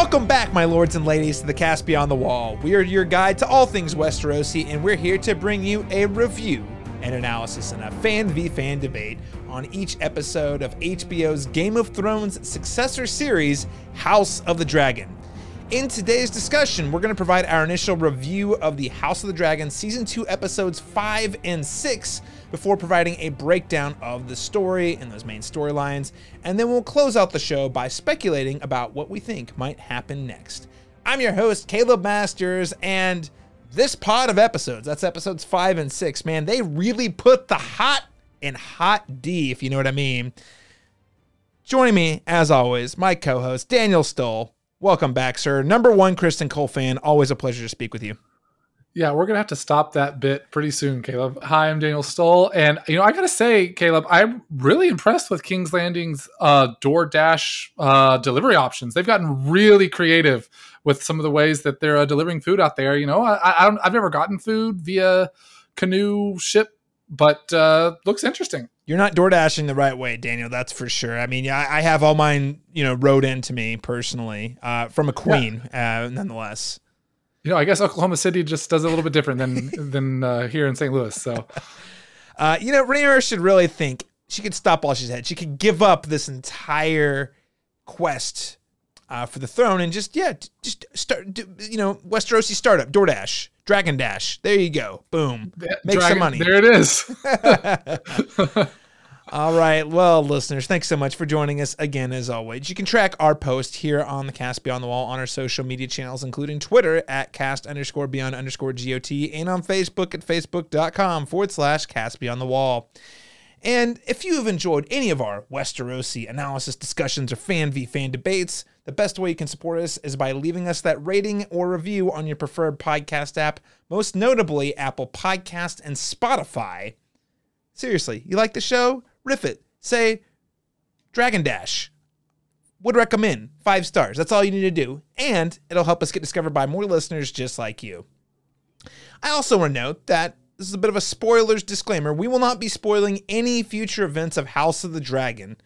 Welcome back, my lords and ladies, to the Cast Beyond the Wall. We are your guide to all things Westerosi, and we're here to bring you a review, an analysis, and a fan v fan debate on each episode of HBO's Game of Thrones successor series, House of the Dragon. In today's discussion, we're going to provide our initial review of the House of the Dragon Season 2 Episodes 5 and 6 before providing a breakdown of the story and those main storylines, and then we'll close out the show by speculating about what we think might happen next. I'm your host, Caleb Masters, and this pod of episodes, that's episodes 5 and 6, man, they really put the hot in hot D, if you know what I mean. Joining me, as always, my co-host, Daniel Stull. Welcome back, sir. Number one Kristen Cole fan. Always a pleasure to speak with you. Yeah, we're going to have to stop that bit pretty soon, Caleb. Hi, I'm Daniel Stull. And, I got to say, Caleb, I'm really impressed with King's Landing's DoorDash delivery options. They've gotten really creative with some of the ways that they're delivering food out there. I've never gotten food via canoe ship, but looks interesting. You're not DoorDashing the right way, Daniel, that's for sure. I mean, I have all mine, rode into me personally from a queen, nonetheless. I guess Oklahoma City just does it a little bit different than here in St. Louis. So, Rhaenyra should really think she could stop all she's had. She could give up this entire quest for the throne and just start, Westerosi startup, DoorDash, Dragon Dash. There you go. Boom. Make some money. There it is. All right. Well, listeners, thanks so much for joining us again, as always. You can track our post here on the Cast Beyond the Wall on our social media channels, including Twitter at cast_beyond_GOT and on Facebook at facebook.com/Cast Beyond the Wall. And if you have enjoyed any of our Westerosi analysis discussions or fan v fan debates, the best way you can support us is by leaving us that rating or review on your preferred podcast app, most notably Apple Podcast and Spotify. Seriously, you like the show? Riff it. Say, Dragon Dash. Would recommend. 5 stars. That's all you need to do. And it'll help us get discovered by more listeners just like you. I also want to note that this is a bit of a spoilers disclaimer. We will not be spoiling any future events of House of the Dragon.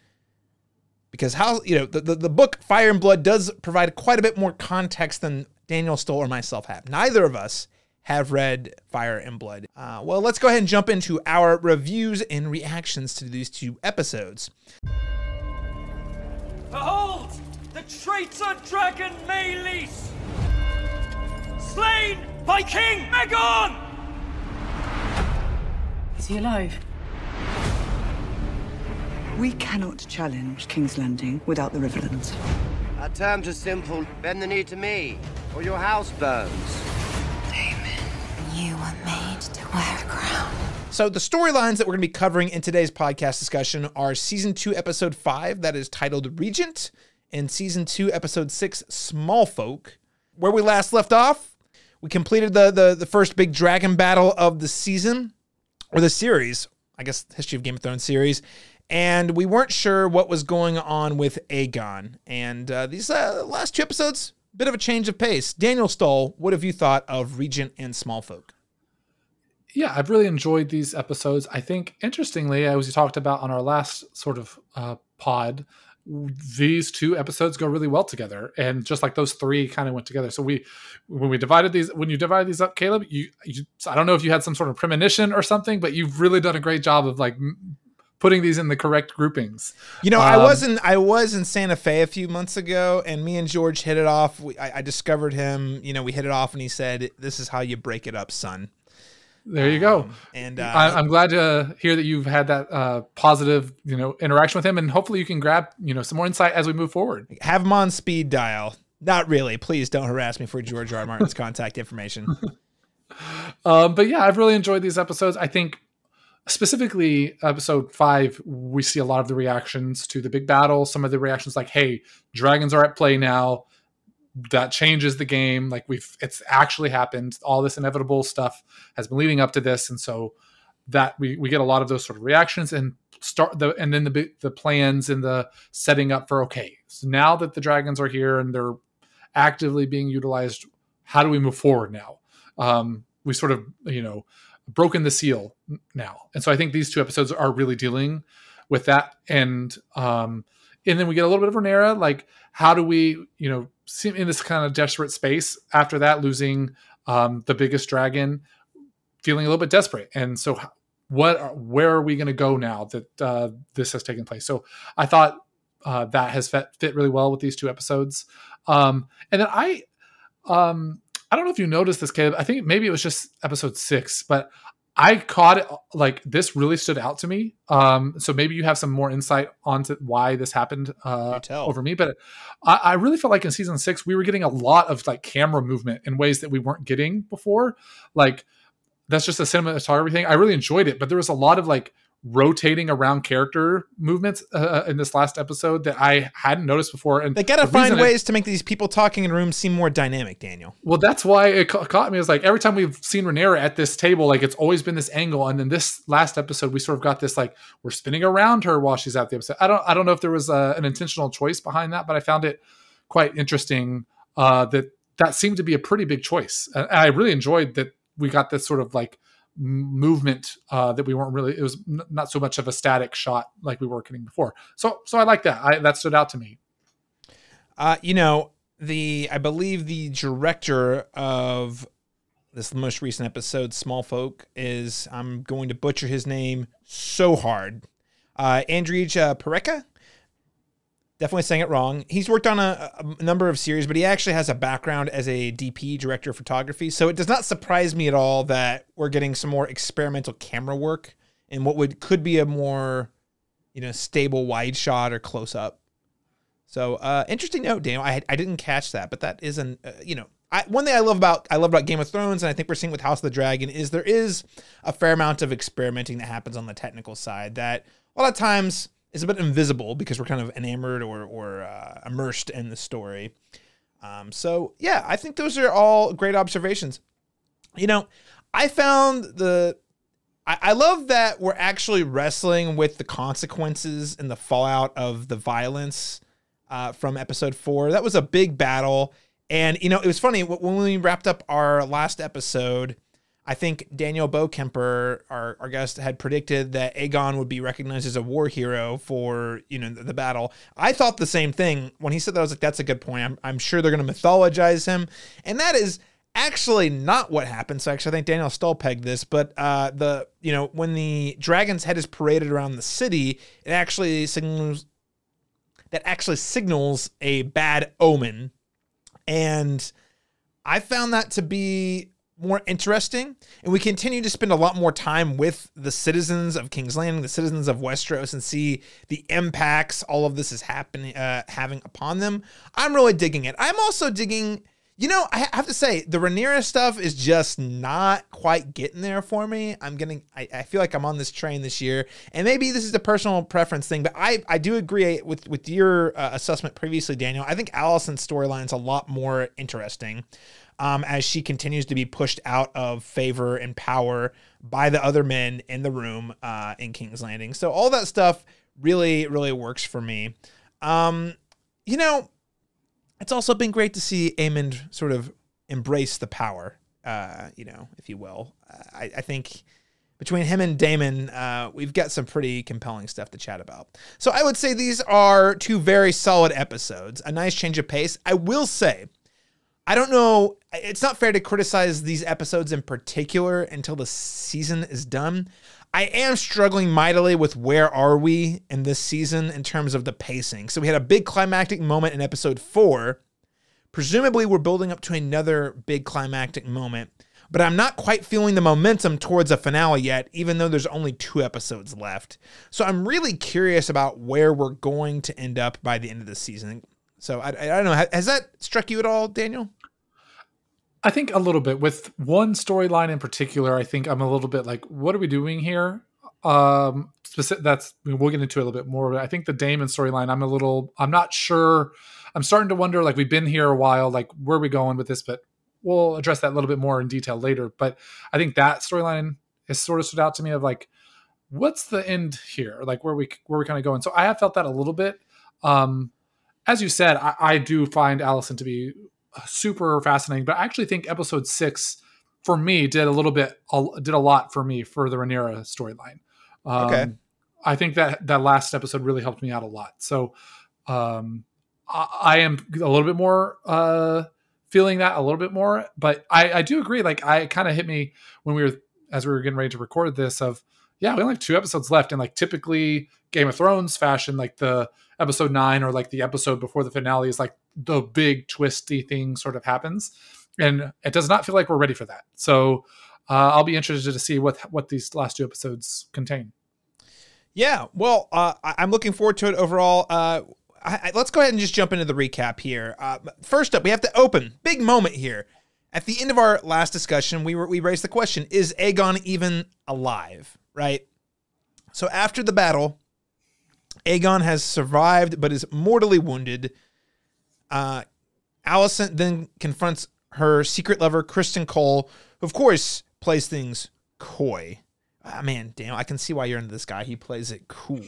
Because the book Fire and Blood does provide quite a bit more context than Daniel Stull or myself have. Neither of us have read Fire and Blood. Well, let's go ahead and jump into our reviews and reactions to these 2 episodes. Behold, the traitor dragon Meleys, slain by King Aegon! Is he alive? We cannot challenge King's Landing without the Riverlands. Our terms are simple. Bend the knee to me, or your house burns. You were made to wear a crown. So the storylines that we're going to be covering in today's podcast discussion are Season 2, Episode 5, that is titled Regent, and Season 2, Episode 6, Small Folk. Where we last left off, we completed the first big dragon battle of the season, or the series, I guess, History of Game of Thrones series, and we weren't sure what was going on with Aegon. And these last 2 episodes, bit of a change of pace. Daniel Stull, what have you thought of Regent and Small Folk? Yeah, I've really enjoyed these episodes. I think, interestingly, as we talked about on our last sort of pod, these 2 episodes go really well together. And just like those 3 kind of went together. So when you divided these up, Caleb, I don't know if you had some sort of premonition or something, but you've really done a great job of like putting these in the correct groupings. I was in Santa Fe a few months ago, and me and George hit it off. I discovered him. We hit it off, and he said, "This is how you break it up, son." There you go. And I'm glad to hear that you've had that positive, interaction with him, and hopefully you can grab, some more insight as we move forward. Have him on speed dial. Not really. Please don't harass me for George R. R. Martin's contact information. But yeah, I've really enjoyed these episodes. I think specifically episode 5, we see a lot of the reactions to the big battle. Some of the reactions like, hey, dragons are at play now. That changes the game. Like it's actually happened. All this inevitable stuff has been leading up to this. And so that we get a lot of those sort of reactions and then the plans and the setting up for, okay, so now that the dragons are here and they're actively being utilized, how do we move forward now? We sort of, broken the seal now. And so I think these 2 episodes are really dealing with that. And then we get a little bit of Rhaenyra, like how do we, in this kind of desperate space after that, losing the biggest dragon, feeling a little bit desperate. And so where are we going to go now that this has taken place? So I thought that has fit really well with these 2 episodes. And then I don't know if you noticed this, Caleb. I think maybe it was just episode 6, but I caught it, like, this really stood out to me. So maybe you have some more insight onto why this happened over me. But I really felt like in season 6, we were getting a lot of like camera movement in ways that we weren't getting before. Like, that's just a cinematography thing. I really enjoyed it, but there was a lot of like rotating around character movements in this last episode that I hadn't noticed before. And they got to find ways to make these people talking in rooms seem more dynamic, Daniel. Well, that's why it caught me. It was like every time we've seen Rhaenyra at this table, like it's always been this angle. And then this last episode, we sort of got this, like, we're spinning around her while she's at the episode. I don't know if there was an intentional choice behind that, but I found it quite interesting that seemed to be a pretty big choice. And I really enjoyed that we got this sort of like movement that we weren't really, it was not so much of a static shot like we were getting before. So I like that. That stood out to me. I believe the director of this most recent episode, Small Folk, is, I'm going to butcher his name so hard. Andrzej Pereka? Definitely saying it wrong. He's worked on a number of series, but he actually has a background as a DP, director of photography. So it does not surprise me at all that we're getting some more experimental camera work in what could be a more, stable wide shot or close up. So interesting note, Daniel. I didn't catch that, but that is one thing I love about Game of Thrones, and I think we're seeing with House of the Dragon, is there is a fair amount of experimenting that happens on the technical side that a lot of times is a bit invisible because we're kind of enamored or immersed in the story. So yeah, I think those are all great observations. I found I love that we're actually wrestling with the consequences and the fallout of the violence from episode 4. That was a big battle. And, it was funny when we wrapped up our last episode, I think Daniel Bowkemper, our guest, had predicted that Aegon would be recognized as a war hero for, the battle. I thought the same thing. When he said that, I was like, that's a good point. I'm sure they're going to mythologize him. And that is actually not what happened. So actually, I think Daniel Stull pegged this. But when the dragon's head is paraded around the city, it actually signals a bad omen. And I found that to be more interesting, and we continue to spend a lot more time with the citizens of King's Landing, the citizens of Westeros, and see the impacts all of this is having upon them. I'm really digging it. I'm also digging, I have to say, the Rhaenyra stuff is just not quite getting there for me. I feel like I'm on this train this year, and maybe this is a personal preference thing, but I do agree with your assessment previously, Daniel. I think Alicent's storyline is a lot more interesting. As she continues to be pushed out of favor and power by the other men in the room in King's Landing. So all that stuff really, really works for me. It's also been great to see Aemond sort of embrace the power, if you will. I think between him and Daemon, we've got some pretty compelling stuff to chat about. So I would say these are 2 very solid episodes, a nice change of pace. I will say, I don't know, it's not fair to criticize these episodes in particular until the season is done. I am struggling mightily with where are we in this season in terms of the pacing. So we had a big climactic moment in episode 4. Presumably we're building up to another big climactic moment, but I'm not quite feeling the momentum towards a finale yet, even though there's only 2 episodes left. So I'm really curious about where we're going to end up by the end of the season. So I don't know. Has that struck you at all, Daniel? I think a little bit. With one storyline in particular, I think I'm a little bit like, what are we doing here? We'll get into it a little bit more. But I think the Daemon storyline, I'm not sure. I'm starting to wonder, like, we've been here a while, like, where are we going with this? But we'll address that a little bit more in detail later. But I think that storyline has sort of stood out to me of like, what's the end here? Like, where we kind of going? So I have felt that a little bit. As you said, I do find Alicent to be super fascinating, but I actually think episode 6 for me did a lot for me for the Rhaenyra storyline. I think that last episode really helped me out a lot. So I'm I am a little bit more feeling that a little bit more, but I do agree. Like, I kind of hit me when as we were getting ready to record this of, yeah, we only have 2 episodes left. And like typically Game of Thrones fashion, like the episode 9 or like the episode before the finale is like the big twisty thing sort of happens. And it does not feel like we're ready for that. So I'll be interested to see what these last 2 episodes contain. Yeah, well, I'm looking forward to it overall. Let's go ahead and just jump into the recap here. First up, we have to open. Big moment here. At the end of our last discussion, we raised the question, is Aegon even alive, right? So after the battle, Aegon has survived but is mortally wounded. Alicent then confronts her secret lover, Criston Cole, who, of course, plays things coy. Man, damn, I can see why you're into this guy. He plays it cool.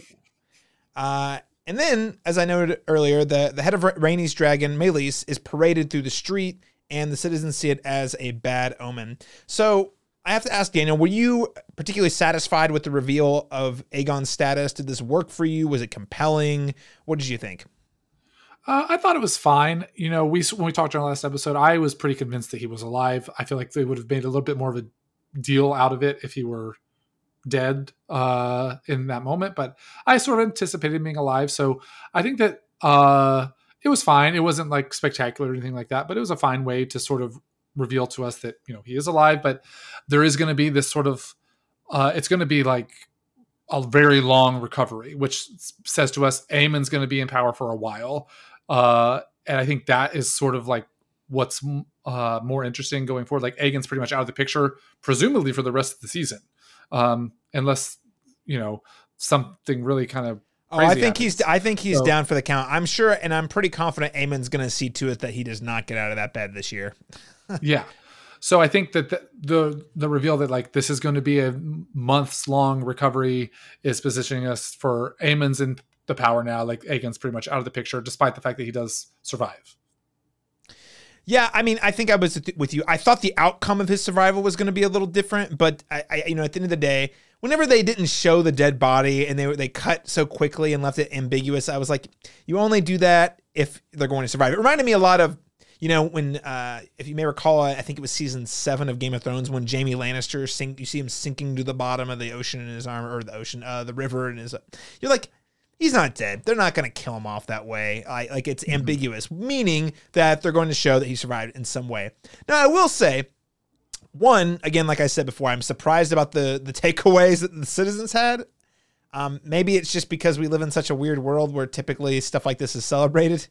And then, as I noted earlier, the head of Rhaenys dragon, Meleys, is paraded through the street, and the citizens see it as a bad omen. So I have to ask, Daniel, were you particularly satisfied with the reveal of Aegon's status? Did this work for you? Was it compelling? What did you think? I thought it was fine. You know, when we talked in our last episode, I was pretty convinced that he was alive. I feel like they would have made a little bit more of a deal out of it if he were dead in that moment. But I sort of anticipated him being alive. So I think that it was fine. It wasn't like spectacular or anything like that, but it was a fine way to sort of reveal to us that, you know, he is alive. But there is going to be this sort of, it's going to be like a very long recovery, which says to us Aemon's going to be in power for a while. And I think that is sort of like what's more interesting going forward. Like, Aegon's pretty much out of the picture, presumably for the rest of the season, unless, you know, something really kind of crazy I think he's down for the count. I'm sure, and I'm pretty confident Aemon's going to see to it that he does not get out of that bed this year. Yeah. So I think that the reveal that like this is going to be a months long recovery is positioning us for Aemon's in the power now. Like, Aegon's pretty much out of the picture, despite the fact that he does survive. Yeah, I mean, I think I was with you. I thought the outcome of his survival was going to be a little different, but I you know, at the end of the day, whenever they didn't show the dead body and they cut so quickly and left it ambiguous, I was like, you only do that if they're going to survive. It reminded me a lot of, you know, when if you may recall, I think it was season 7 of Game of Thrones when Jaime Lannister you see him sinking to the bottom of the ocean in his armor, or the river in his. You're like, he's not dead. They're not going to kill him off that way. Like, it's ambiguous, meaning that they're going to show that he survived in some way. Now, I will say, one, again, like I said before, I'm surprised about the takeaways that the citizens had. Maybe it's just because we live in such a weird world where typically stuff like this is celebrated.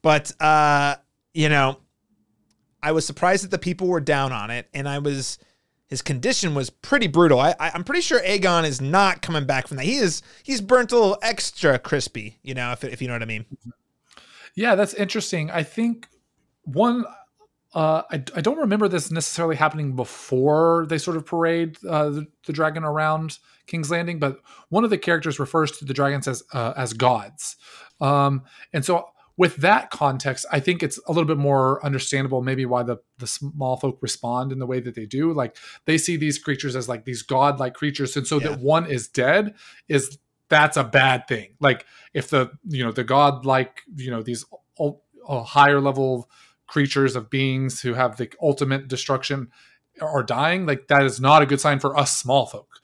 But, you know, I was surprised that the people were down on it, and his condition was pretty brutal. I'm pretty sure Aegon is not coming back from that. He's burnt a little extra crispy, you know, if you know what I mean. Yeah, that's interesting. I think I don't remember this necessarily happening before they sort of parade the dragon around King's Landing, but one of the characters refers to the dragons as gods. And so with that context, I think it's a little bit more understandable maybe why the small folk respond in the way that they do. Like, they see these creatures as like these godlike creatures. And so that one is dead that's a bad thing. Like, if the godlike, you know, these higher level creatures of beings who have the ultimate destruction are dying, like, that is not a good sign for us small folk.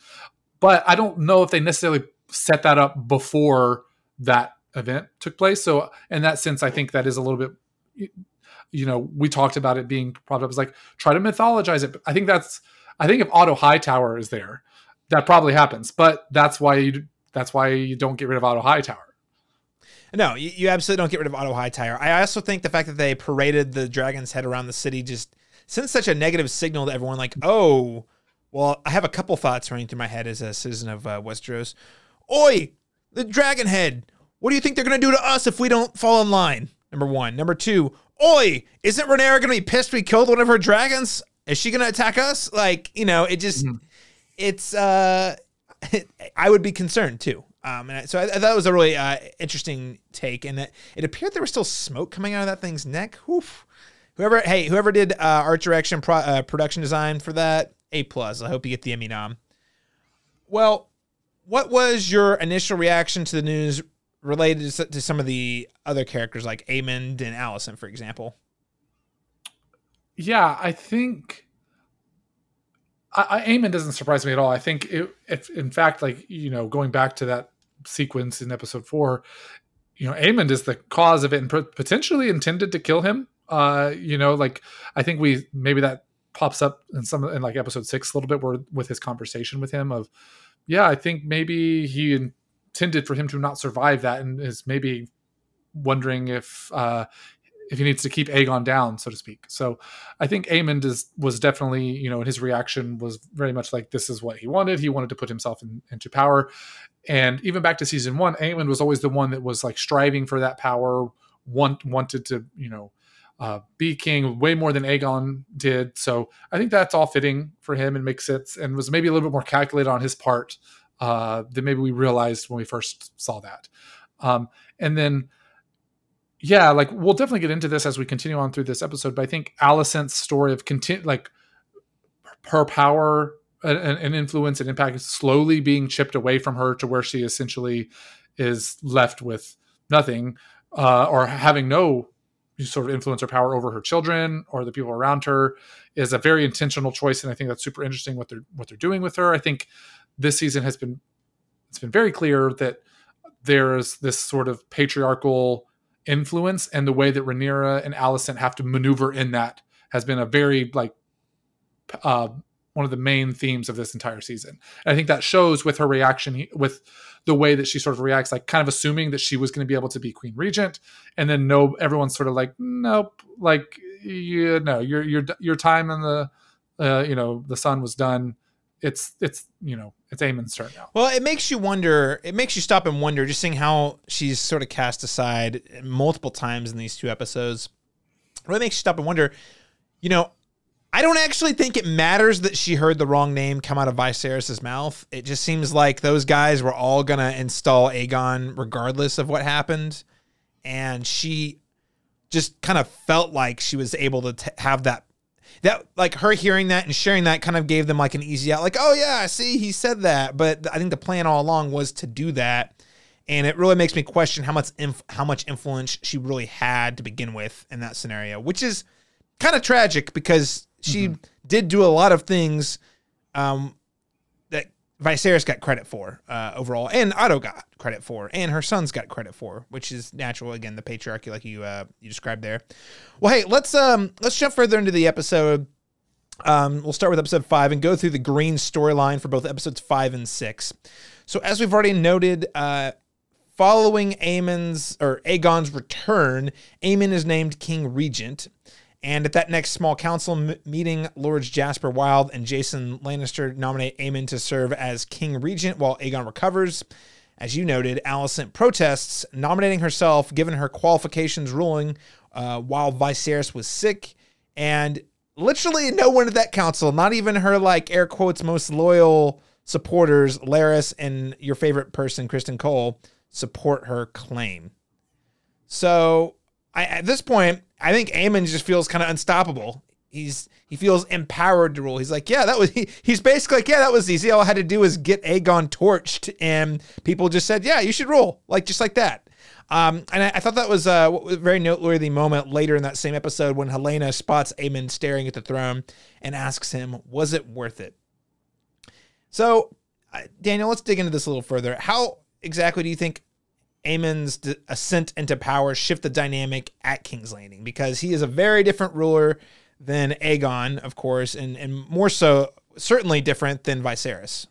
But I don't know if they necessarily set that up before that event took place. So in that sense, I think that is a little bit, you know, we talked about it being propped up as like, try to mythologize it. But I think if Otto Hightower is there, that probably happens. But that's why you don't get rid of Otto Hightower. No, you absolutely don't get rid of Otto Hightower. I also think the fact that they paraded the dragon's head around the city just sends such a negative signal to everyone. Like, oh, well, I have a couple thoughts running through my head as a citizen of Westeros. Oi, the dragon head. What do you think they're going to do to us if we don't fall in line? Number one. Number two, oi, isn't Rhaenyra going to be pissed we killed one of her dragons? Is she going to attack us? Like, you know, it just, it's, I would be concerned too. So I thought it was a really interesting take, and that it appeared there was still smoke coming out of that thing's neck. Oof. Whoever did art direction, production design for that, A+. I hope you get the Emmy nom. Well, what was your initial reaction to the news related to some of the other characters like Aemond and Alicent, for example. Yeah, I think Aemond doesn't surprise me at all. I think if in fact, like, going back to that sequence in episode 4, Aemond is the cause of it and potentially intended to kill him. Like, I think maybe that pops up in like episode 6 a little bit, where with his conversation with him of, I think maybe he intended for him to not survive that, and is maybe wondering if he needs to keep Aegon down, so to speak. So I think Aemond was definitely, in his reaction was very much like, this is what he wanted. He wanted to put himself into power. And even back to season 1, Aemond was always the one that was like striving for that power, wanted to, be king way more than Aegon did. So I think that's all fitting for him and makes sense, and was maybe a little bit more calculated on his part than maybe we realized when we first saw that. And then, like, we'll definitely get into this as we continue on through this episode, but I think Alicent's story of like her power and influence and impact is slowly being chipped away from her to where she essentially is left with nothing, or having no sort of influence or power over her children or the people around her, is a very intentional choice. And I think that's super interesting what they're doing with her. I think this season it's been very clear that there's this sort of patriarchal influence, and the way that Rhaenyra and Alicent have to maneuver in that has been a very one of the main themes of this entire season. And I think that shows with her reaction, with the way that she sort of reacts, like kind of assuming that she was going to be able to be Queen Regent, and then everyone's sort of like, nope, like, your time in the the sun was done. It's Aemond's turn now. Well, it makes you wonder. It makes you stop and wonder, just seeing how she's sort of cast aside multiple times in these 2 episodes. It really makes you stop and wonder, I don't actually think it matters that she heard the wrong name come out of Viserys' mouth. It just seems like those guys were all going to install Aegon regardless of what happened. And she just kind of felt like she was able to have that, like, her hearing that and sharing that kind of gave them like an easy out, like, oh yeah, see, he said that. But I think the plan all along was to do that. And it really makes me question how much influence she really had to begin with in that scenario, which is kind of tragic, because she did do a lot of things that Viserys got credit for overall, and Otto got credit for, and her sons got credit for, which is natural. Again, the patriarchy, like you described there. Well, hey, let's jump further into the episode. We'll start with episode 5 and go through the Green storyline for both episodes 5 and 6. So, as we've already noted, following Aegon's return, Aemond is named King Regent. And at that next small council meeting, Lords Jasper Wilde and Jason Lannister nominate Aemond to serve as King Regent while Aegon recovers. As you noted, Alicent protests, nominating herself, given her qualifications ruling while Viserys was sick. And literally no one at that council, not even her, like, air quotes, most loyal supporters, Larys and your favorite person, Kristen Cole, support her claim. So at this point, I think Aemond just feels kind of unstoppable. He feels empowered to rule. He's like, yeah, he's basically like, yeah, that was easy. All I had to do was get Aegon torched, and people just said, yeah, you should rule, like, just like that. And I thought that was a very noteworthy moment later in that same episode when Helena spots Aemond staring at the throne and asks him, was it worth it? So, Daniel, let's dig into this a little further. How exactly do you think Aemond's ascent into power shift the dynamic at King's Landing? Because he is a very different ruler than Aegon, of course, and more so, certainly different than Viserys.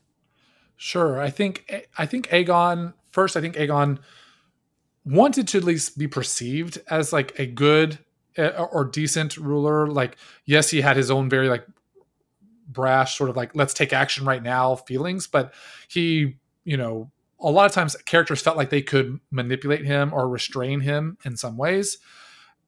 Sure. I think Aegon, first, I think Aegon wanted to at least be perceived as like a good or decent ruler. Like, yes, he had his own very like brash sort of like, let's take action right now feelings, but he, a lot of times characters felt like they could manipulate him or restrain him in some ways.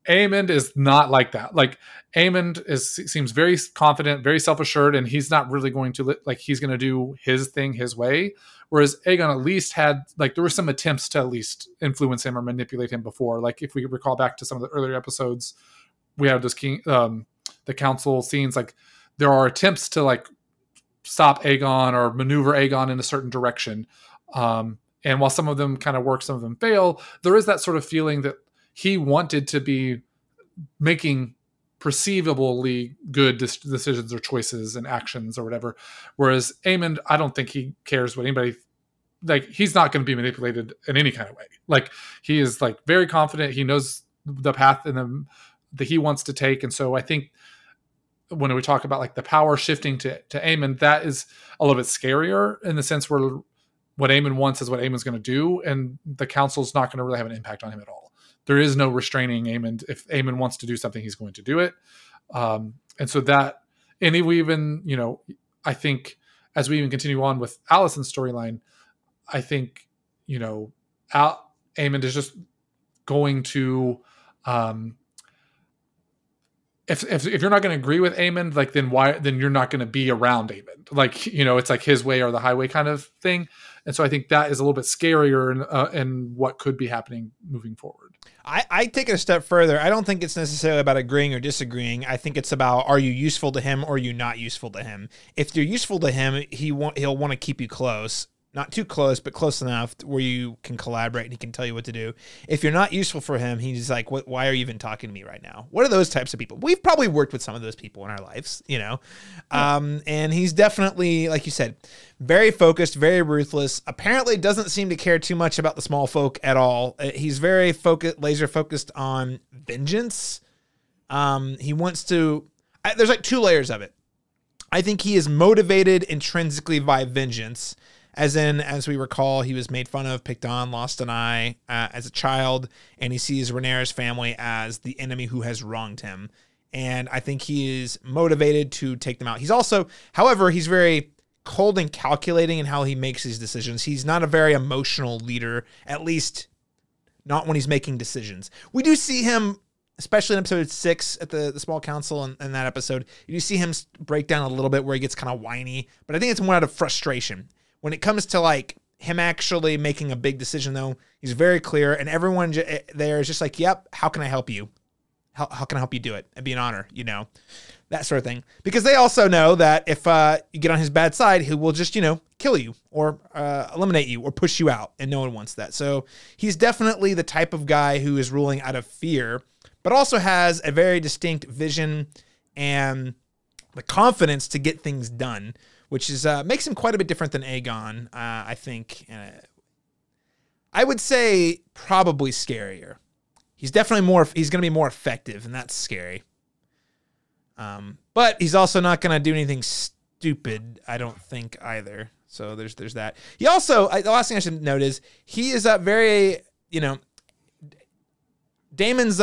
Aemond is not like that. Like, Aemond seems very confident, very self-assured, and he's not really going to, like, he's going to do his thing his way. Whereas Aegon at least had, like, there were some attempts to at least influence him or manipulate him before. Like, if we recall back to some of the earlier episodes, we have this the council scenes, like, there are attempts to, like, stop Aegon or maneuver Aegon in a certain direction. And while some of them kind of work, some of them fail, there is that sort of feeling that he wanted to be making perceivably good decisions or choices and actions or whatever. Whereas Aemond, I don't think he cares what anybody, like, he's not going to be manipulated in any kind of way. Like, he is like very confident. He knows the path that he wants to take. And so I think when we talk about like the power shifting to Aemond, that is a little bit scarier in the sense where what Aemond wants is what Aemond's going to do. And the council's not going to really have an impact on him at all. There is no restraining Aemond. If Aemond wants to do something, he's going to do it. And so that, and we even, you know, I think as we even continue on with Alicent's storyline, I think, you know, Aemond is just going to, if you're not going to agree with Aemond, like, then you're not going to be around Aemond. Like, you know, it's like his way or the highway kind of thing. And so I think that is a little bit scarier in what could be happening moving forward. I take it a step further. I don't think it's necessarily about agreeing or disagreeing. I think it's about, are you useful to him or are you not useful to him? If you're useful to him, he'll want to keep you close. Not too close, but close enough where you can collaborate and he can tell you what to do. If you're not useful for him, he's like, why are you even talking to me right now? What are those types of people? We've probably worked with some of those people in our lives, you know? Yeah. And he's definitely, like you said, very focused, very ruthless. Apparently doesn't seem to care too much about the small folk at all. He's very focused, laser focused on vengeance. He wants to, there's like two layers of it. I think he is motivated intrinsically by vengeance. As we recall, he was made fun of, picked on, lost an eye as a child, and he sees Rhaenyra's family as the enemy who has wronged him. And I think he is motivated to take them out. He's also, however, he's very cold and calculating in how he makes his decisions. He's not a very emotional leader, at least not when he's making decisions. We do see him, especially in episode 6 at the small council in that episode, you do see him break down a little bit where he gets kind of whiny, but I think it's more out of frustration. When it comes to like him actually making a big decision, though, he's very clear, and everyone there is just like, "Yep, how can I help you? How can I help you do it? It'd be an honor, you know, that sort of thing." Because they also know that if you get on his bad side, he will just, you know, kill you or eliminate you or push you out, and no one wants that. So he's definitely the type of guy who is ruling out of fear, but also has a very distinct vision and the confidence to get things done, which is makes him quite a bit different than Aegon, I think. I would say probably scarier. He's definitely he's going to be more effective, and that's scary. But he's also not going to do anything stupid, I don't think, either. So there's that. He also, the last thing I should note is, he is very, you know, Daemon's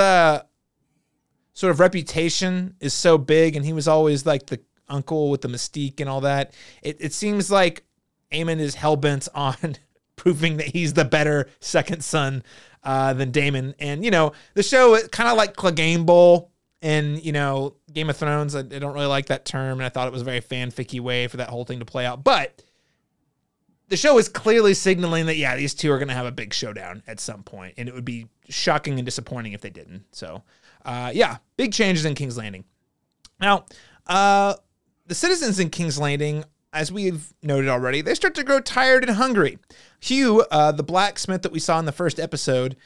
sort of reputation is so big, and he was always like the uncle with the mystique and all that. It seems like Aemond is hellbent on proving that he's the better second son than Daemon. And, you know, the show is kind of like Clegane Bowl and, you know, Game of Thrones. I don't really like that term, and I thought it was a very fanficky way for that whole thing to play out. But the show is clearly signaling that, yeah, these two are going to have a big showdown at some point, and it would be shocking and disappointing if they didn't. So, yeah, big changes in King's Landing. Now, the citizens in King's Landing, as we've noted already, they start to grow tired and hungry. Hugh, the blacksmith that we saw in the first episode,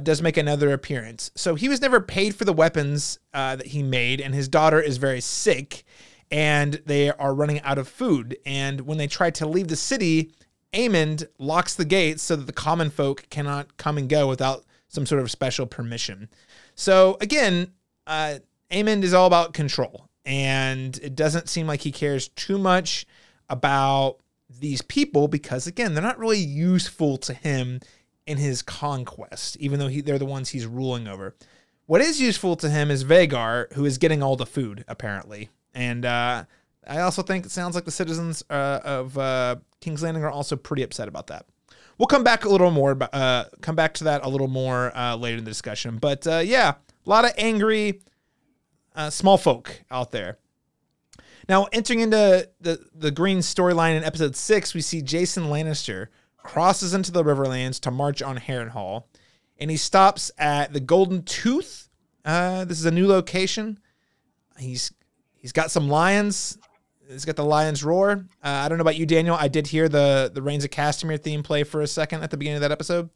does make another appearance. So he was never paid for the weapons that he made, and his daughter is very sick, and they are running out of food. And when they try to leave the city, Aemond locks the gates so that the common folk cannot come and go without some sort of special permission. So again, Aemond is all about control. And it doesn't seem like he cares too much about these people because, again, they're not really useful to him in his conquest, even though they're the ones he's ruling over. What is useful to him is Vhagar, who is getting all the food, apparently. And I also think it sounds like the citizens of King's Landing are also pretty upset about that. We'll come back to that a little more later in the discussion. But yeah, a lot of angry small folk out there. Now, entering into the Green storyline in episode 6, we see Jason Lannister crosses into the Riverlands to march on Harrenhal, and he stops at the Golden Tooth. This is a new location. He's got some lions It's got the lion's roar. I don't know about you, Daniel. I did hear the Reigns of Castamere theme play for a second at the beginning of that episode.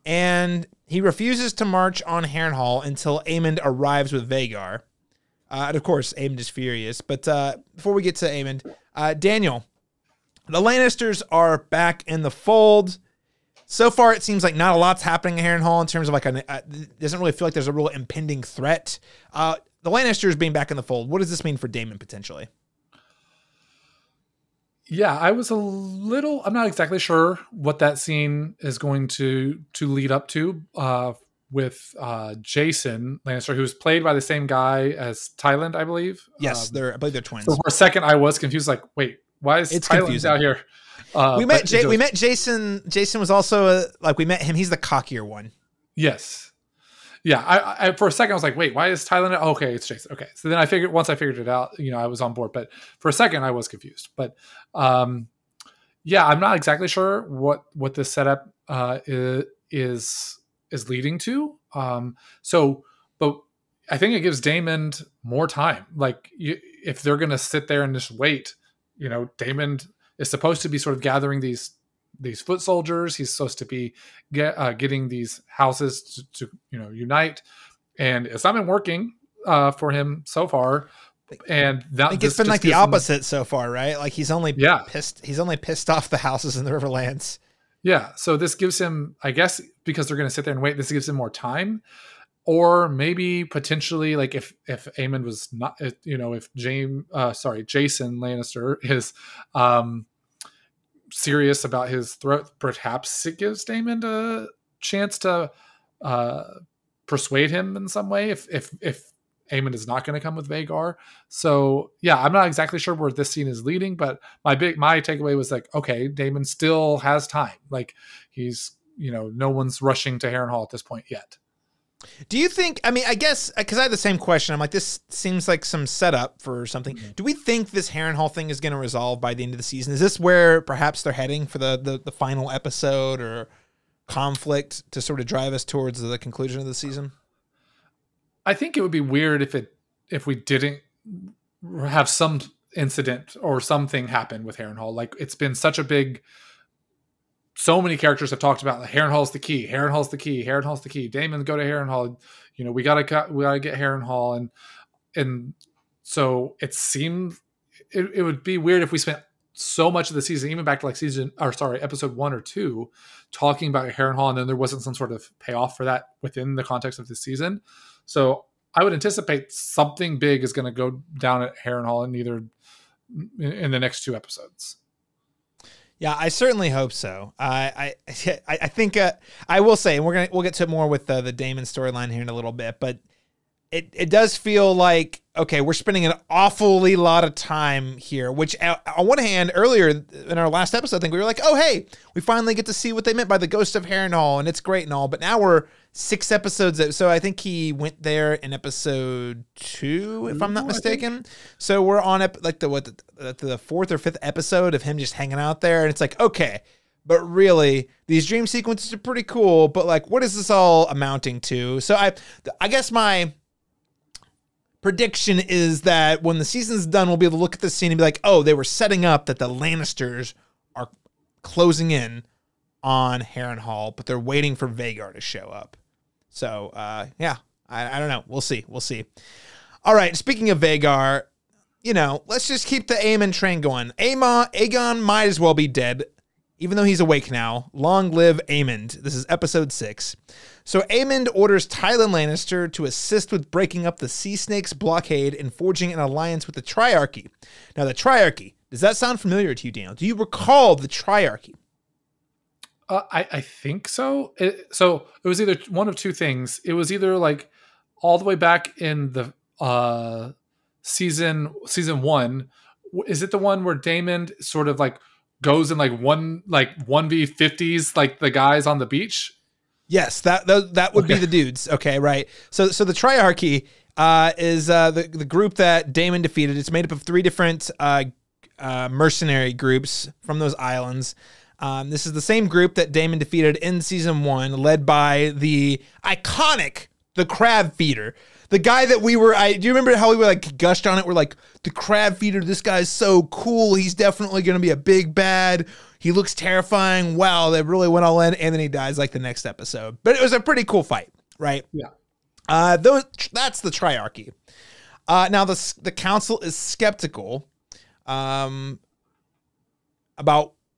And he refuses to march on Harrenhal until Aemond arrives with Vhagar. And of course, Aemond is furious. But before we get to Aemond, Daniel, the Lannisters are back in the fold. So far, it seems like not a lot's happening in Harrenhal in terms of like it doesn't really feel like there's a real impending threat. The Lannisters being back in the fold, what does this mean for Daemon potentially? Yeah, I'm not exactly sure what that scene is going to lead up to with Jason Lannister, who's played by the same guy as Tyland, I believe. Yes, I believe they're twins. So for a second, I was confused. Like, wait, why is Tyland out here? We met Jason. Jason was also we met him. He's the cockier one. Yes. Yeah. I for a second I was like, wait, why is Tyland? Oh, okay, it's Jason. Okay. So then once I figured it out, I was on board. But for a second I was confused. But yeah, I'm not exactly sure what this setup is leading to. But I think it gives Daemon more time. Like if they're gonna sit there and just wait, Daemon is supposed to be sort of gathering these foot soldiers. He's supposed to be getting these houses to unite, and it's not been working for him so far. And I think it's been like the opposite so far, right? Like he's only pissed. He's only pissed off the houses in the Riverlands. Yeah. So this gives him, I guess, because they're going to sit there and wait. This gives him more time, or maybe potentially, like if Aemond was not, if Jason Lannister is serious about his threat, perhaps it gives Daemon a chance to persuade him in some way if Aemond is not going to come with Vhagar. So yeah, I'm not exactly sure where this scene is leading, but my takeaway was like, okay, Daemon still has time. Like he's, no one's rushing to Harrenhal at this point yet. Do you think, I guess, because I had the same question. I'm like, this seems like some setup for something. Mm-hmm. Do we think this Harrenhal thing is going to resolve by the end of the season? Is this where perhaps they're heading for the final episode or conflict to sort of drive us towards the conclusion of the season? I think it would be weird if we didn't have some incident or something happen with Harrenhal. Like it's been such a big... So many characters have talked about Harrenhal's the key. Harrenhal's the key. Harrenhal's the key. Daemon, go to Harrenhal. We gotta get Harrenhal, and so it seemed it would be weird if we spent so much of the season, even back to like episode 1 or 2, talking about Harrenhal, and then there wasn't some sort of payoff for that within the context of the season. So I would anticipate something big is going to go down at Harrenhal in the next 2 episodes. Yeah, I certainly hope so. I think I will say, and we'll get to more with the Daemon storyline here in a little bit, but it does feel like, okay, we're spending an awfully lot of time here, which on one hand, earlier in our last episode, I think we were like, oh, hey, we finally get to see what they meant by the Ghost of Harrenhal, and it's great and all, but now we're 6 episodes. So I think he went there in episode 2, if I'm not mistaken. So we're on the 4th or 5th episode of him just hanging out there. And it's like, okay, but really these dream sequences are pretty cool, but like, what is this all amounting to? So I guess my prediction is that when the season's done, we'll be able to look at the scene and be like, oh, they were setting up that the Lannisters are closing in on Harrenhal, but they're waiting for Vhagar to show up. So, yeah, I don't know. We'll see. All right, speaking of Vhagar, let's just keep the Aemond train going. Aegon might as well be dead, even though he's awake now. Long live Aemond. This is episode 6. So Aemond orders Tyland Lannister to assist with breaking up the Sea Snake's blockade and forging an alliance with the Triarchy. Now, the Triarchy, does that sound familiar to you, Daniel? Do you recall the Triarchy? I think so. So it was either one of two things. It was either like all the way back in the season 1. Is it the one where Daemon sort of like goes in like 1v50s like the guys on the beach? Yes, that would be the dudes. Okay, right. So the Triarchy is the group that Daemon defeated. It's made up of 3 different mercenary groups from those islands. This is the same group that Daemon defeated in season 1, led by the iconic, the Crab Feeder. The guy that do you remember how we were like gushed on it? We're like, the crab feeder, this guy's so cool. He's definitely going to be a big bad. He looks terrifying. Wow, they really went all in. And then he dies like the next episode. But it was a pretty cool fight, right? Yeah. That's the triarchy. Now the council is skeptical about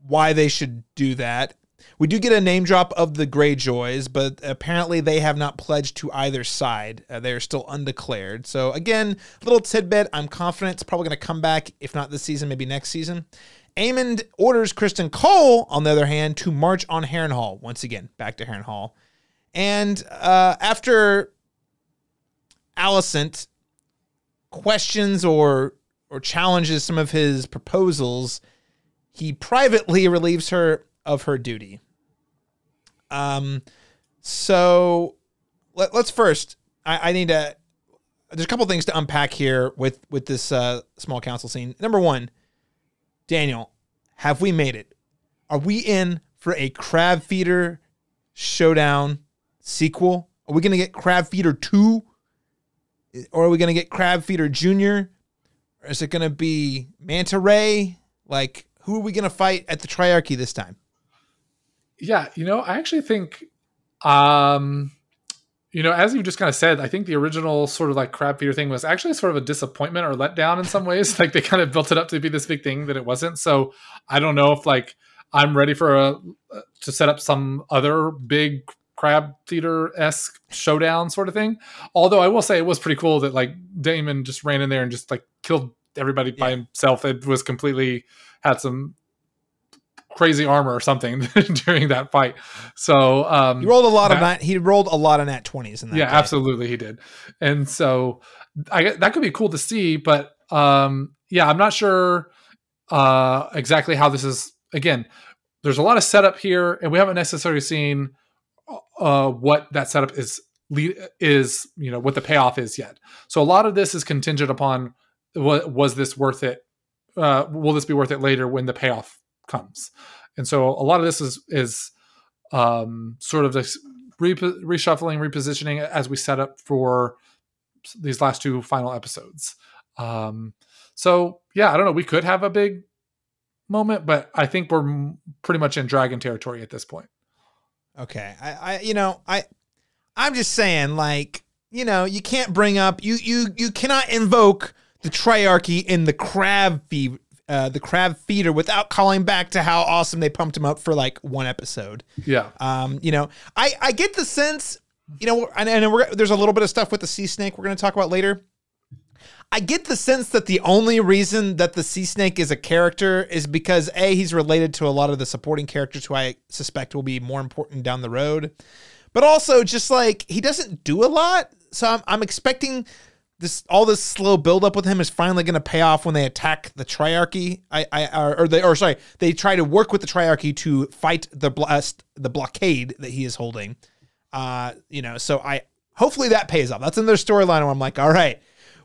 why they should do that. We do get a name drop of the Greyjoys, but apparently they have not pledged to either side. They're still undeclared. So again, little tidbit. I'm confident it's probably going to come back, if not this season, maybe next season. Aemond orders Kristen Cole, on the other hand, to march on Harrenhal. Once again, back to Harrenhal. And after Alicent questions or challenges some of his proposals, he privately relieves her of her duty. So let's first, I need to, there's a couple things to unpack here with this small council scene. Number one, Daniel, have we made it? Are we in for a Crab Feeder Showdown sequel? Are we going to get Crab Feeder 2? Or are we going to get Crab Feeder Jr.? Or is it going to be Manta Ray? Like, who are we going to fight at the Triarchy this time? Yeah, I actually think, as you just kind of said, I think the original sort of like Crab Feeder thing was actually sort of a disappointment or letdown in some ways. Like they kind of built it up to be this big thing that it wasn't. So I don't know if like I'm ready for to set up some other big Crab Feeder-esque showdown sort of thing. Although I will say it was pretty cool that like Daemon just ran in there and just like killed everybody by himself. It was completely had some crazy armor or something during that fight. So he rolled a lot of nat 20s in that. Yeah, fight. Absolutely he did. And so that could be cool to see, but I'm not sure exactly how this is. Again, there's a lot of setup here and we haven't necessarily seen what that setup is, what the payoff is yet. So a lot of this is contingent upon was this worth it? Will this be worth it later when the payoff comes? And so a lot of this is sort of this reshuffling, repositioning as we set up for these last two final episodes. So yeah, I don't know. We could have a big moment, but I think we're pretty much in dragon territory at this point. Okay. I'm just saying, like, you can't bring up, you cannot invoke the Triarchy in the Crab Feeder without calling back to how awesome they pumped him up for like one episode. Yeah. I get the sense, there's a little bit of stuff with the Sea Snake we're going to talk about later. I get the sense that the only reason that the Sea Snake is a character is because he's related to a lot of the supporting characters who I suspect will be more important down the road, but also just like he doesn't do a lot. So I'm expecting all this slow buildup with him is finally going to pay off when they attack the Triarchy. They try to work with the Triarchy to fight the blockade that he is holding. So hopefully that pays off. That's in their storyline where I'm like, all right,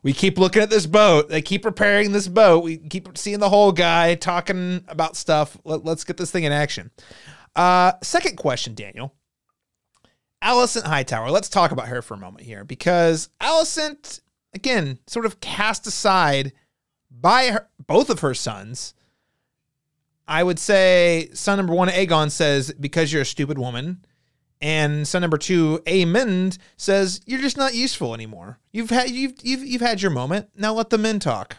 we keep looking at this boat. They keep repairing this boat. We keep seeing the whole guy talking about stuff. Let's get this thing in action. Second question, Daniel. Alicent Hightower. Let's talk about her for a moment here because Alicent, again, sort of cast aside by both of her sons. I would say son number one, Aegon, says, because you're a stupid woman. And son number two, Aemond, says, you're just not useful anymore. You've had your moment. Now let the men talk.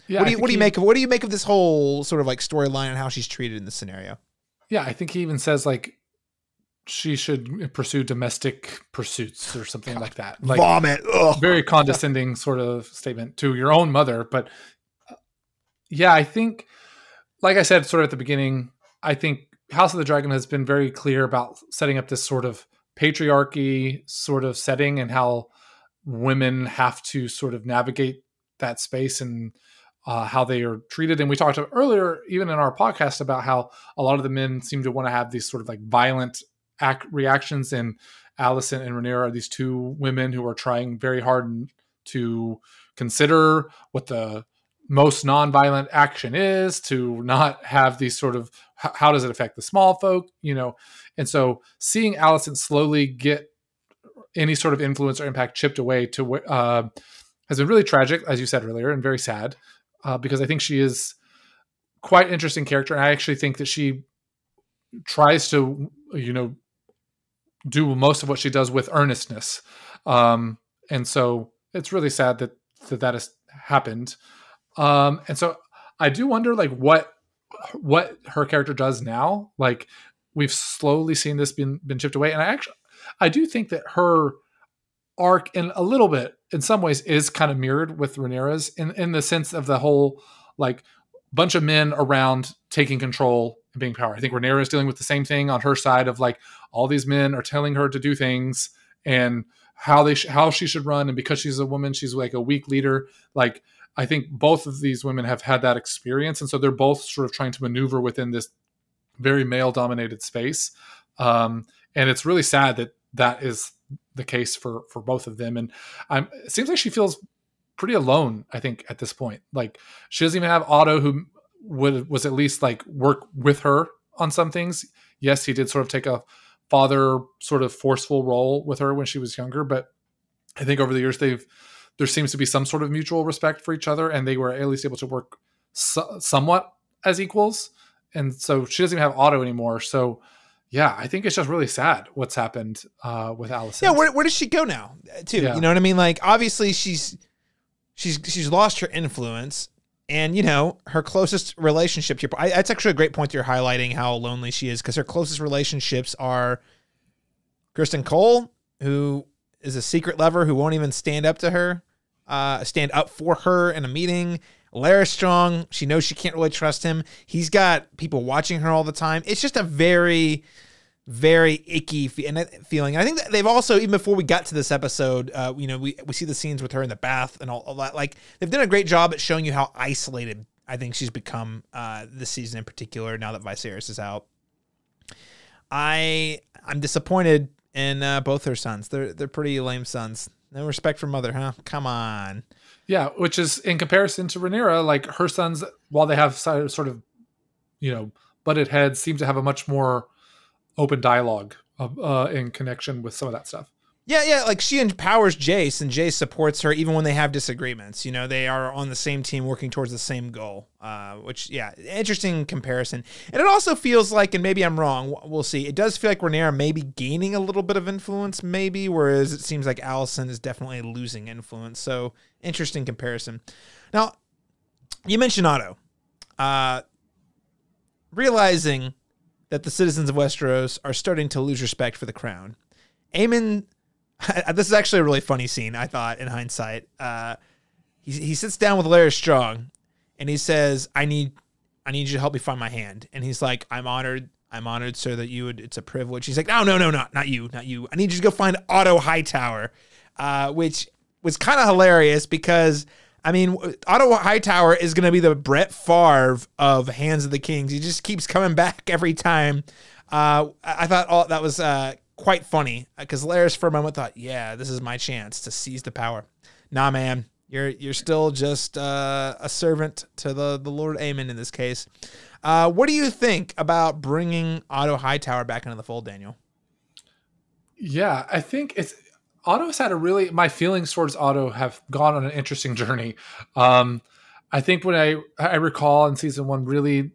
Yeah, what do you make of this whole sort of like storyline and how she's treated in this scenario? Yeah, I think he even says like she should pursue domestic pursuits or something like that. Like, vomit. Ugh. Very condescending sort of statement to your own mother. But yeah, I think, like I said, sort of at the beginning, I think House of the Dragon has been very clear about setting up this sort of patriarchy sort of setting and how women have to sort of navigate that space and how they are treated. And we talked earlier, even in our podcast, about how a lot of the men seem to want to have these sort of like violent reactions. And Alicent and Rhaenyra are these two women who are trying very hard to consider what the most nonviolent action is, to not have these sort of, how does it affect the small folk, And so seeing Alicent slowly get any sort of influence or impact chipped away to has been really tragic, as you said earlier, and very sad, because I think she is quite an interesting character. And I actually think that she tries to, do most of what she does with earnestness. And so it's really sad that has happened. And so I do wonder, like, what her character does now. Like, we've slowly seen this been chipped away. And I do think that her arc in a little bit, in some ways, is kind of mirrored with Rhaenyra's in the sense of the whole, like, bunch of men around taking control and being power. I think Rhaenyra is dealing with the same thing on her side of, like, all these men are telling her to do things and how she should run. And because she's a woman, she's like a weak leader. Like, I think both of these women have had that experience. And so they're both sort of trying to maneuver within this very male dominated space. And it's really sad that is the case for both of them. And it seems like she feels pretty alone, I think, at this point. Like, she doesn't even have Otto, who was at least, like, work with her on some things. Yes, he did sort of take a father sort of forceful role with her when she was younger, but I think over the years there seems to be some sort of mutual respect for each other, and they were at least able to work somewhat as equals. And so she doesn't even have Otto anymore. So yeah, I think it's just really sad what's happened with Alicent. Yeah, where does she go now? Too, Yeah. You know what I mean? Like, obviously she's lost her influence, and her closest relationship. That's actually a great point. You're highlighting how lonely she is, because her closest relationships are Kristen Cole, who is a secret lover who won't even stand up for her in a meeting. Larys Strong, she knows she can't really trust him. He's got people watching her all the time. It's just a very, very icky feeling. And I think that they've also, even before we got to this episode, we see the scenes with her in the bath and all that. Like, they've done a great job at showing you how isolated I think she's become this season in particular, now that Viserys is out. I'm disappointed in both her sons. They're pretty lame sons. No respect for mother, huh? Come on. Yeah, which is in comparison to Rhaenyra, like, her sons, while they have sort of, butted heads, seem to have a much more open dialogue in connection with some of that stuff. Yeah, like, she empowers Jace, and Jace supports her even when they have disagreements. They are on the same team working towards the same goal, which, yeah, interesting comparison. And it also feels like, and maybe I'm wrong, we'll see, it does feel like Rhaenyra may be gaining a little bit of influence, maybe, whereas it seems like Alicent is definitely losing influence. So, interesting comparison. Now, you mentioned Otto. Realizing that the citizens of Westeros are starting to lose respect for the crown, Aemond... This is actually a really funny scene, I thought, in hindsight. He sits down with Larys Strong, and he says, I need you to help me find my hand. And he's like, I'm honored, sir, that you would, it's a privilege. He's like, no, not you. I need you to go find Otto Hightower, which was kind of hilarious because, I mean, Otto Hightower is going to be the Brett Favre of Hands of the Kings. He just keeps coming back every time. I thought that was quite funny, because Larys for a moment thought, yeah, this is my chance to seize the power. Nah, man, you're still just a servant to the Lord Aemond in this case. What do you think about bringing Otto Hightower back into the fold, Daniel? Yeah, I think Otto's had my feelings towards Otto have gone on an interesting journey. I think when I recall in season 1 really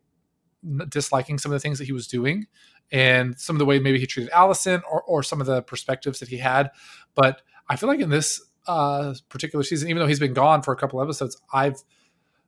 disliking some of the things that he was doing, and some of the way maybe he treated Alicent, or some of the perspectives that he had. But I feel like in this particular season, even though he's been gone for a couple episodes, I've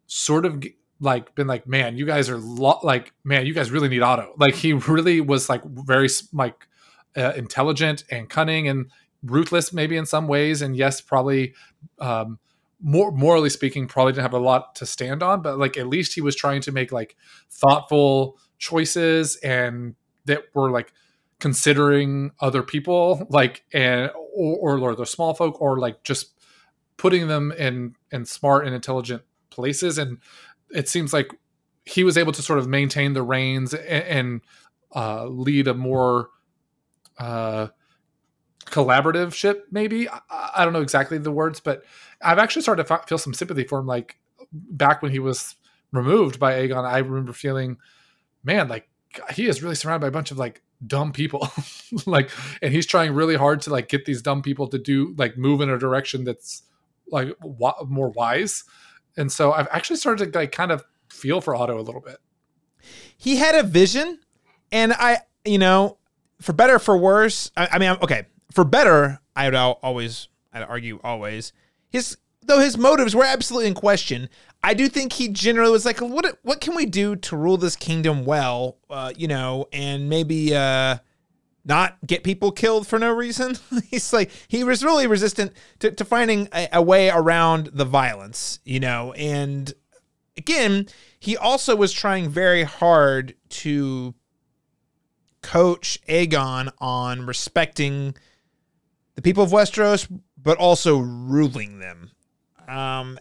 sort of like been like, man, you guys are you guys really need Otto. Like, he really was like very like intelligent and cunning and ruthless maybe in some ways. And yes, probably more morally speaking, probably didn't have a lot to stand on, but like, at least he was trying to make like thoughtful choices and that were like considering other people, like, or the small folk, or like just putting them in smart and intelligent places. And it seems like he was able to sort of maintain the reins and lead a more collaborative ship, maybe. I don't know exactly the words, but I've actually started to feel some sympathy for him. Like, back when he was removed by Aegon, I remember feeling, man, like, he is really surrounded by a bunch of like dumb people. Like, and he's trying really hard to like get these dumb people to do like move in a direction that's like more wise. And so I've actually started to like kind of feel for Otto a little bit. He had a vision, and for better or for worse, I mean, okay, for better, I'd argue always, his motives were absolutely in question. I do think he generally was like, what can we do to rule this kingdom well, and maybe not get people killed for no reason. He's like, he was really resistant to finding a way around the violence, and again, he also was trying very hard to coach Aegon on respecting the people of Westeros, but also ruling them.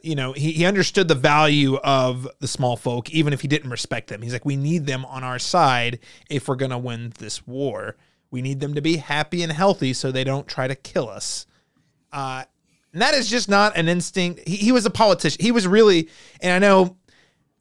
He understood the value of the small folk, even if he didn't respect them. He's like, we need them on our side if we're going to win this war. We need them to be happy and healthy so they don't try to kill us. And that is just not an instinct. He was a politician. He was really, and I know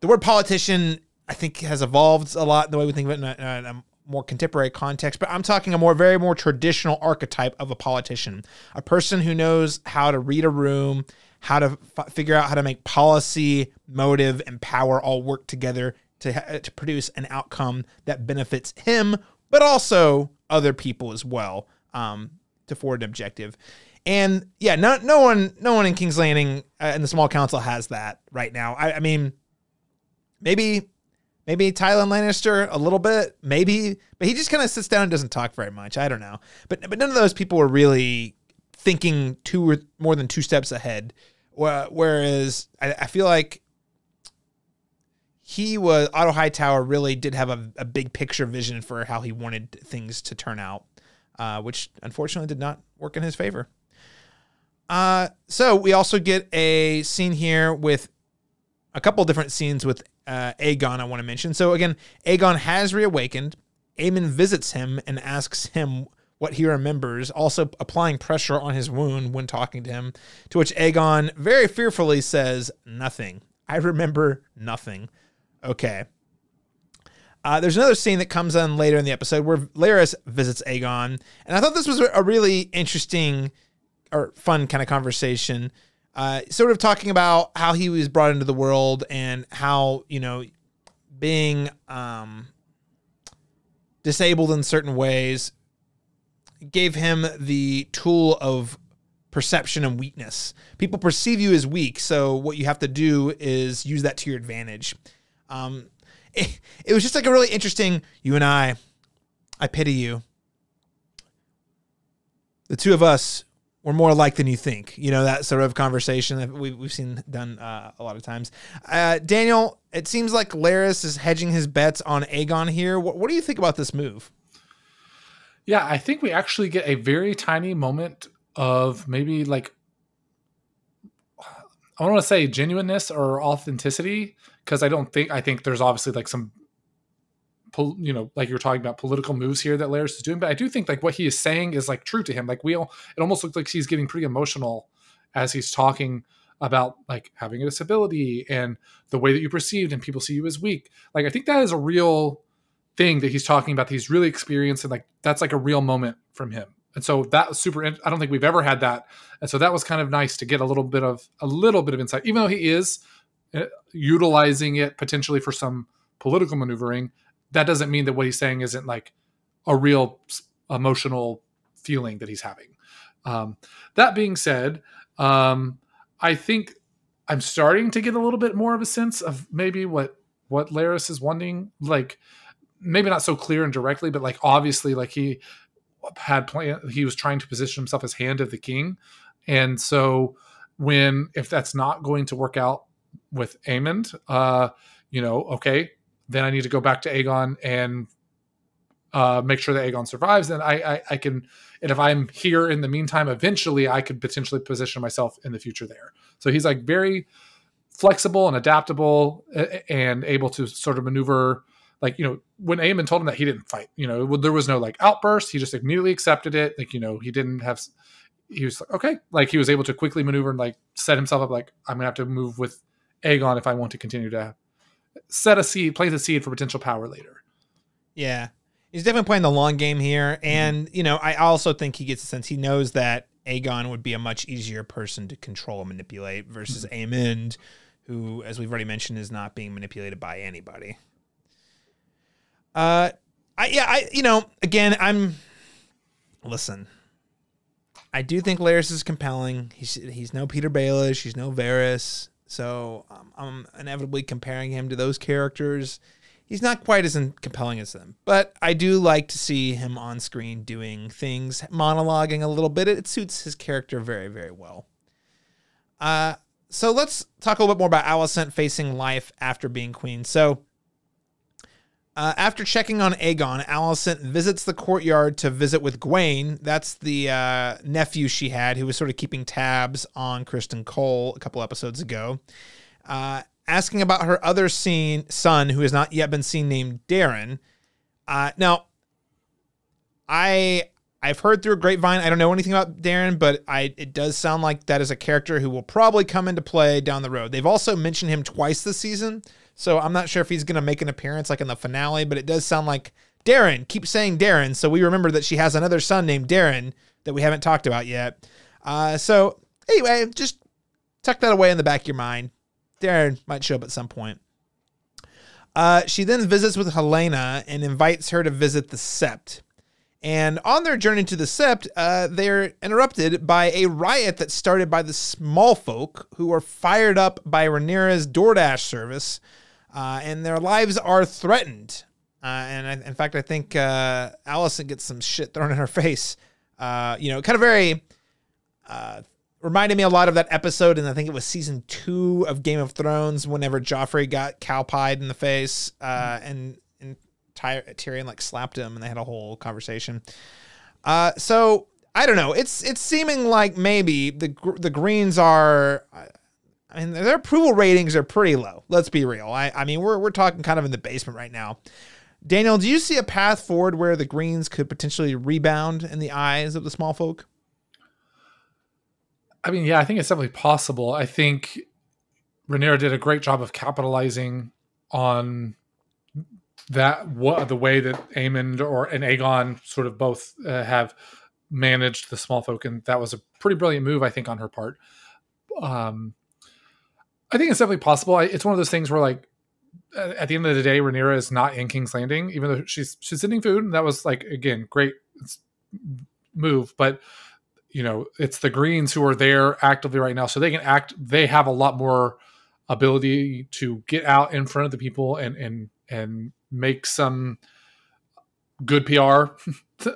the word politician, I think, has evolved a lot in the way we think of it in a more contemporary context, but I'm talking very more traditional archetype of a politician, a person who knows how to read a room, how to figure out how to make policy, motive, and power all work together to produce an outcome that benefits him, but also other people as well, to forward an objective. And yeah, no one in King's Landing in the small council has that right now. I mean, maybe Tywin Lannister a little bit, maybe, but he just kind of sits down and doesn't talk very much. I don't know, but none of those people were really thinking more than two steps ahead. Whereas I feel like Otto Hightower really did have a big picture vision for how he wanted things to turn out, which unfortunately did not work in his favor. So we also get a scene here with a couple different scenes with Aegon I want to mention. So again, Aegon has reawakened. Aemond visits him and asks him what he remembers, also applying pressure on his wound when talking to him, to which Aegon very fearfully says, "Nothing. I remember nothing." Okay. There's another scene that comes on later in the episode where Larys visits Aegon, and I thought this was a really interesting or fun kind of conversation, sort of talking about how he was brought into the world and how, being disabled in certain ways gave him the tool of perception and weakness. People perceive you as weak, so what you have to do is use that to your advantage. It was just like a really interesting, you and I pity you. The two of us, we're more alike than you think. That sort of conversation that we've seen done a lot of times. Daniel, it seems like Larys is hedging his bets on Aegon here. What do you think about this move? Yeah, I think we actually get a very tiny moment of maybe like, I don't want to say genuineness or authenticity, because I think there's obviously like some, like you're talking about political moves here that Larys is doing, but I do think like what he is saying is like true to him. Like it almost looks like he's getting pretty emotional as he's talking about like having a disability and the way that you perceived and people see you as weak. Like, I think that is a real thing that he's talking about, that he's really experienced, and like that's like a real moment from him. And so that was super. I don't think we've ever had that, and so that was kind of nice to get a little bit of insight, even though he is utilizing it potentially for some political maneuvering. That doesn't mean that what he's saying isn't like a real emotional feeling that he's having. That being said, I think I'm starting to get a little bit more of a sense of maybe what Larys is wanting. Like, maybe not so clear and directly, but like obviously, like he was trying to position himself as Hand of the King, and so if that's not going to work out with Aemond, okay, then I need to go back to Aegon and make sure that Aegon survives. And I can, and if I'm here in the meantime, eventually I could potentially position myself in the future there. So he's like very flexible and adaptable and able to sort of maneuver. Like, when Aemond told him that, he didn't fight, there was no like outburst. He just immediately accepted it. Like, he was like, okay, like he was able to quickly maneuver and like set himself up. Like, I'm gonna have to move with Aegon if I want to continue to plant the seed for potential power later. Yeah. He's definitely playing the long game here. And, you know, I also think he gets a sense he knows that Aegon would be a much easier person to control and manipulate versus Aemond, who, as we've already mentioned, is not being manipulated by anybody. Listen, I do think Larys is compelling. He's no Peter Baelish. He's no Varys. So I'm inevitably comparing him to those characters. He's not quite as compelling as them, but I do like to see him on screen doing things, monologuing a little bit. It suits his character very, very well. So let's talk a little bit more about Alicent facing life after being queen. So after checking on Aegon, Alicent visits the courtyard to visit with Gwaine. That's the nephew she had who was sort of keeping tabs on Criston Cole a couple episodes ago. Asking about her other son who has not yet been seen, named Darren. Now, I've heard through a grapevine, I don't know anything about Darren, but it does sound like that is a character who will probably come into play down the road. They've also mentioned him twice this season, so I'm not sure if he's going to make an appearance like in the finale, but it does sound like Darren. Keep saying Darren, so we remember that she has another son named Darren that we haven't talked about yet. So anyway, just tuck that away in the back of your mind. Darren might show up at some point. She then visits with Helena and invites her to visit the Sept. And on their journey to the Sept, they're interrupted by a riot that started by the small folk who are fired up by Rhaenyra's DoorDash service, and their lives are threatened. In fact, I think Alicent gets some shit thrown in her face. Kind of very... reminded me a lot of that episode, and I think it was season 2 of Game of Thrones, whenever Joffrey got cowpied in the face, and Tyrion like slapped him, and they had a whole conversation. So I don't know. It's seeming like maybe the Greens are. I mean, their approval ratings are pretty low. Let's be real. I mean, we're talking kind of in the basement right now. Daniel, do you see a path forward where the Greens could potentially rebound in the eyes of the small folk? I mean, yeah, I think it's definitely possible. I think Rhaenyra did a great job of capitalizing on that, the way that Aemond and Aegon sort of both have managed the small folk, and that was a pretty brilliant move, I think, on her part. I think it's definitely possible. It's one of those things where, like, at the end of the day, Rhaenyra is not in King's Landing, even though she's sending food, and that was, like, again, great move, but you know, it's the Greens who are there actively right now, so they can act. They have a lot more ability to get out in front of the people and make some good PR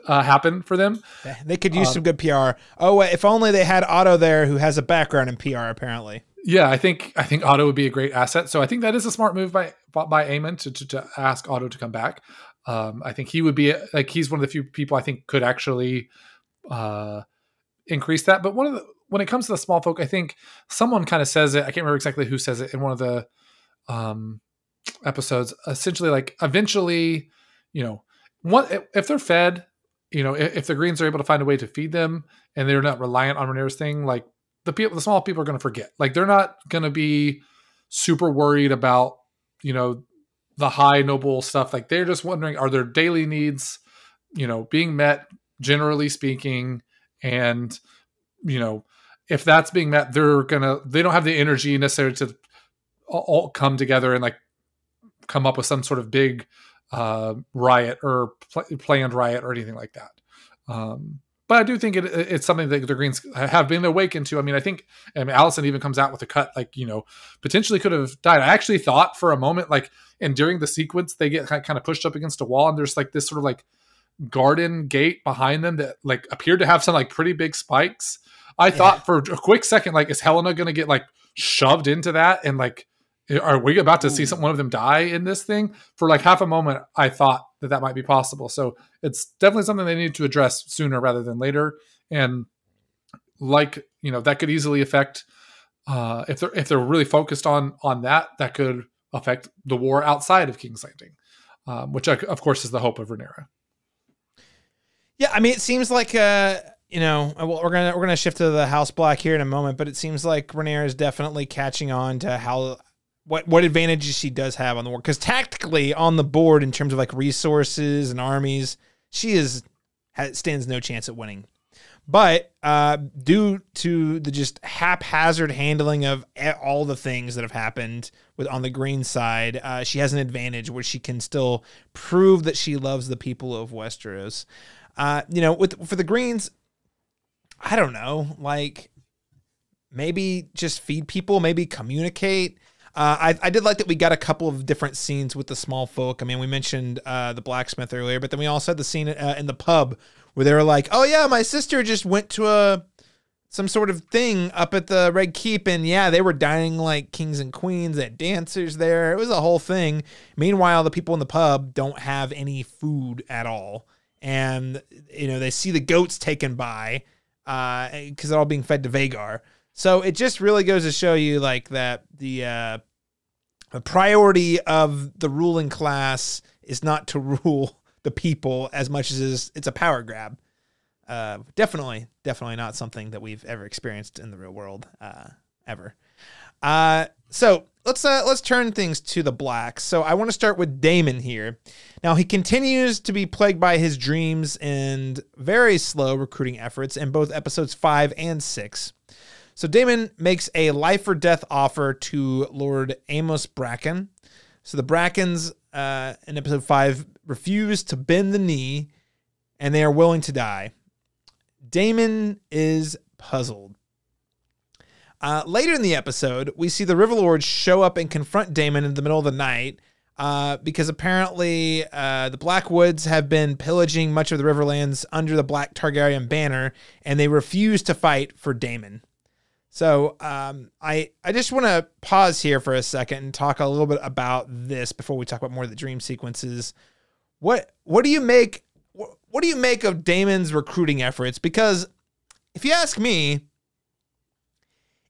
happen for them. They could use some good PR. Oh, if only they had Otto there, who has a background in PR, apparently. Yeah, I think Otto would be a great asset. So I think that is a smart move by Aemond to ask Otto to come back. I think he would be he's one of the few people I think could actually increase that. But when it comes to the small folk, I think someone kind of says it. I can't remember exactly who says it in one of the episodes. Essentially, like, eventually, you know, if they're fed, you know, if the Greens are able to find a way to feed them and they're not reliant on Rhaenyra's thing, like, the small people are going to forget. Like, they're not going to be super worried about, you know, the high noble stuff. Like, they're just wondering, are their daily needs, you know, being met, generally speaking. And, you know, if that's being met, they don't have the energy necessary to all come together and, like, come up with some sort of big riot or planned riot or anything like that. But I do think it's something that the Greens have been awakened to. I mean, Alicent even comes out with a cut, like, you know, potentially could have died. I actually thought for a moment, like, and during the sequence, they get kind of pushed up against a wall, and there's, like, this sort of, like, garden gate behind them that, like, appeared to have some, like, pretty big spikes. I thought for a quick second, like, is Helena going to get, like, shoved into that? And, like, are we about to see one of them die in this thing? For, like, half a moment, I thought that might be possible. So it's definitely something they need to address sooner rather than later. And, like, you know, that could easily affect if they're really focused on that could affect the war outside of King's Landing, which of course is the hope of Rhaenyra. Yeah, I mean, it seems like you know, we're gonna shift to the House Black here in a moment, but it seems like Rhaenyra is definitely catching on to how what advantages she does have on the board. Because tactically on the board, in terms of like resources and armies, she stands no chance at winning. But due to the just haphazard handling of all the things that have happened on the green side, she has an advantage where she can still prove that she loves the people of Westeros. For the greens, I don't know, like maybe just feed people, maybe communicate. I did like that we got a couple of different scenes with the small folk. I mean, we mentioned the blacksmith earlier, but then we also had the scene in the pub where they were like, oh yeah, my sister just went to some sort of thing up at the Red Keep, and yeah, they were dining like kings and queens, they had dancers there. It was a whole thing. Meanwhile, the people in the pub don't have any food at all. And, they see the goats taken by because they're all being fed to Vhagar. So it just really goes to show you like that the priority of the ruling class is not to rule the people as much as it's a power grab. Definitely not something that we've ever experienced in the real world, ever. So let's turn things to the Blacks. So I want to start with Daemon here. Now he continues to be plagued by his dreams and very slow recruiting efforts in both episodes 5 and 6. So Daemon makes a life or death offer to Lord Amos Bracken. So the Brackens in episode 5 refuse to bend the knee, and they are willing to die. Daemon is puzzled. Later in the episode, we see the Riverlords show up and confront Daemon in the middle of the night because apparently the Blackwoods have been pillaging much of the Riverlands under the Black Targaryen banner, and they refuse to fight for Daemon. So I just want to pause here for a second and talk a little bit about this before we talk about more of the dream sequences. What do you make? What do you make of Daemon's recruiting efforts? Because if you ask me,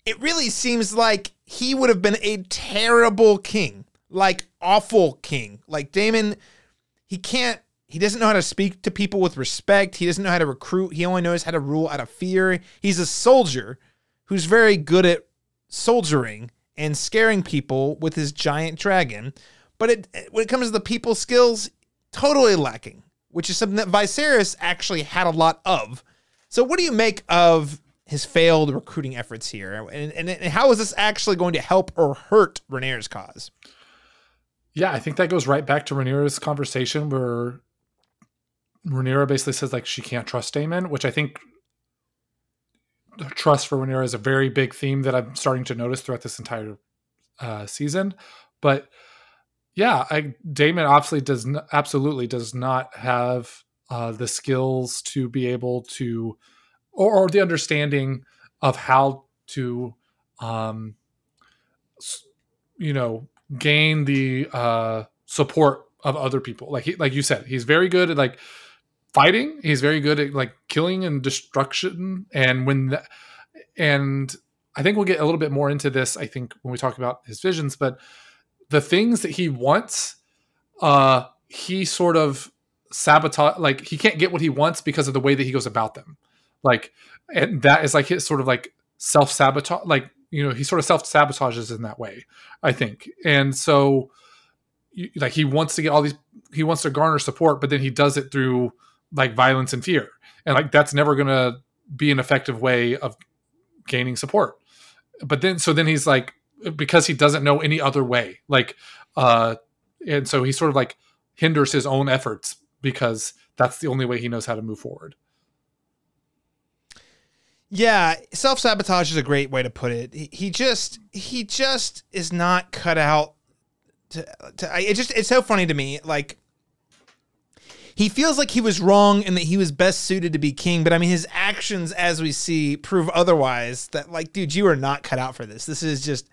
it really seems like he would have been a terrible king, like awful king. Like Daemon, he doesn't know how to speak to people with respect. He doesn't know how to recruit. He only knows how to rule out of fear. He's a soldier who's very good at soldiering and scaring people with his giant dragon. But when it comes to the people skills, totally lacking, which is something that Viserys actually had a lot of. So what do you make of his failed recruiting efforts here? And how is this actually going to help or hurt Rhaenyra's cause? Yeah, I think that goes right back to Rhaenyra's conversation where Rhaenyra basically says like she can't trust Daemon, which I think trust for Rhaenyra is a very big theme that I'm starting to notice throughout this entire season. But yeah, Daemon absolutely does not have the skills to be able to, or the understanding of how to, gain the support of other people. Like you said, he's very good at like fighting. He's very good at like killing and destruction. And and I think we'll get a little bit more into this, I think, when we talk about his visions, but the things that he wants, he sort of sabotage, like he can't get what he wants because of the way that he goes about them. Like, and that is like his sort of like self-sabotage, like, he sort of self-sabotages in that way, I think. And so like he wants to get he wants to garner support, but then he does it through like violence and fear. And like, that's never going to be an effective way of gaining support. But then he's like, because he doesn't know any other way, like, and so he sort of like hinders his own efforts because that's the only way he knows how to move forward. Yeah, self-sabotage is a great way to put it. He just is not cut out it's so funny to me. Like, he feels like he was wrong and that he was best suited to be king, but I mean, his actions, as we see, prove otherwise. That like, dude, you are not cut out for this. This is just,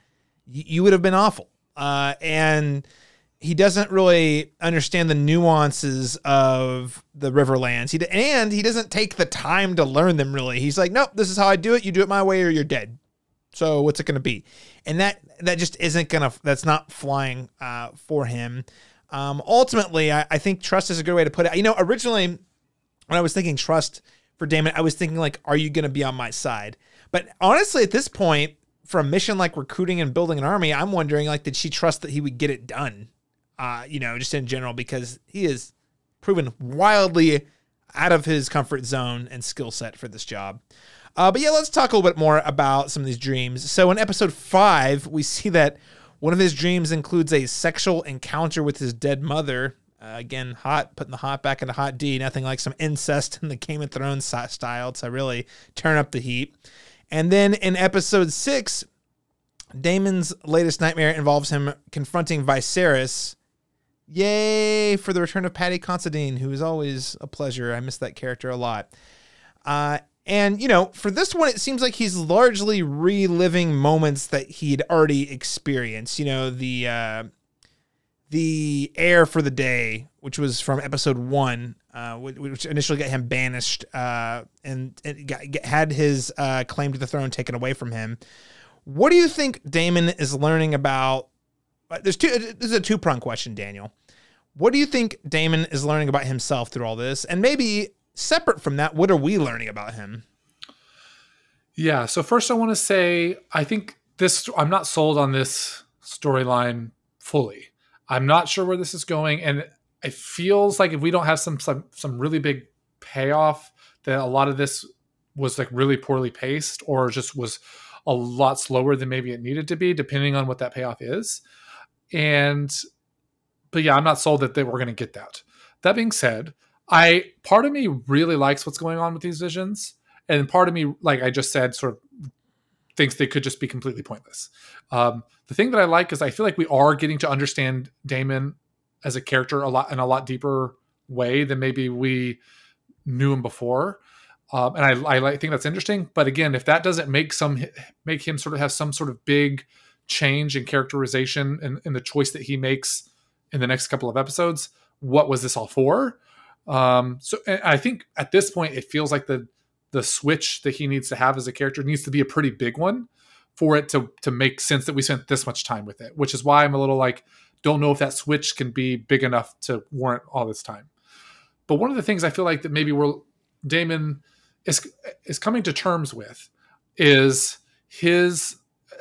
you would have been awful. And he doesn't really understand the nuances of the Riverlands. He doesn't take the time to learn them, really. He's like, nope, this is how I do it. You do it my way or you're dead. So what's it going to be? And that just isn't going to, that's not flying for him. Ultimately, I think trust is a good way to put it. Originally when I was thinking trust for Daemon, I was thinking like, are you going to be on my side? But honestly, at this point, for a mission like recruiting and building an army, I'm wondering, like, did she trust that he would get it done? Just in general, because he is proven wildly out of his comfort zone and skill set for this job. But yeah, let's talk a little bit more about some of these dreams. So in episode 5, we see that one of his dreams includes a sexual encounter with his dead mother. Again, hot, putting the hot back into hot D. Nothing like some incest in the Game of Thrones style to really turn up the heat. And then in episode 6, Daemon's latest nightmare involves him confronting Viserys. Yay for the return of Paddy Considine, who is always a pleasure. I miss that character a lot. And, for this one, it seems like he's largely reliving moments that he'd already experienced. The heir for the day, which was from episode 1, which initially got him banished and had his claim to the throne taken away from him. What do you think Daemon is learning about? This is a two-pronged question, Daniel. What do you think Daemon is learning about himself through all this? And maybe separate from that, what are we learning about him? Yeah. So first I want to say, I think I'm not sold on this storyline fully. I'm not sure where this is going. And it feels like if we don't have some really big payoff, that a lot of this was like really poorly paced or just was a lot slower than maybe it needed to be, depending on what that payoff is. But yeah, I'm not sold that we're going to get that. That being said, part of me really likes what's going on with these visions. And part of me, like I just said, sort of thinks they could just be completely pointless. The thing that I like is I feel like we are getting to understand Daemon as a character in a lot deeper way than maybe we knew him before. And I think that's interesting. But again, if that doesn't make him sort of have some sort of big change in characterization in the choice that he makes in the next couple of episodes, what was this all for? So I think at this point, it feels like the switch that he needs to have as a character needs to be a pretty big one for it to make sense that we spent this much time with it, which is why I'm a little like, don't know if that switch can be big enough to warrant all this time. But one of the things I feel like that maybe Daemon is coming to terms with is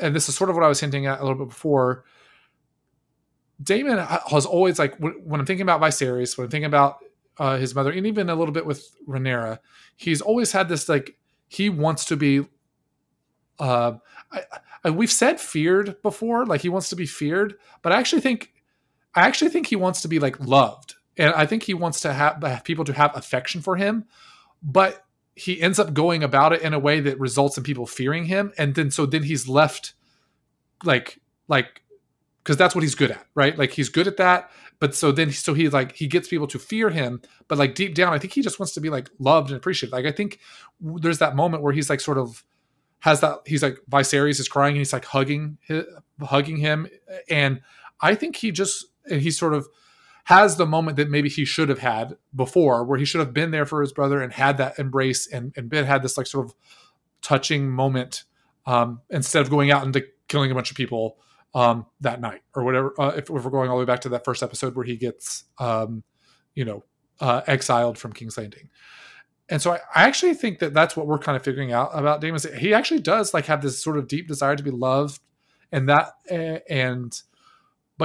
and this is sort of what I was hinting at a little bit before, Daemon has always, like, when I'm thinking about Viserys, when I'm thinking about his mother, and even a little bit with Rhaenyra, he's always had this, like, he wants to be, we've said feared before, like he wants to be feared, but I actually think he wants to be, like, loved. And I think he wants to have people to have affection for him, but he ends up going about it in a way that results in people fearing him. And then he's left like, because that's what he's good at, right? Like he's good at that. But so he gets people to fear him, but like deep down, I think he just wants to be like loved and appreciated. Like I think there's that moment where he's like sort of has that, he's like Viserys is crying and he's like hugging him. And I think he sort of has the moment that maybe he should have had before, where he should have been there for his brother and had that embrace and had this like sort of touching moment instead of going out and killing a bunch of people that night or whatever. If we're going all the way back to that first episode where he gets, exiled from King's Landing. And so I actually think that that's what we're kind of figuring out about Daemon. He actually does like have this sort of deep desire to be loved but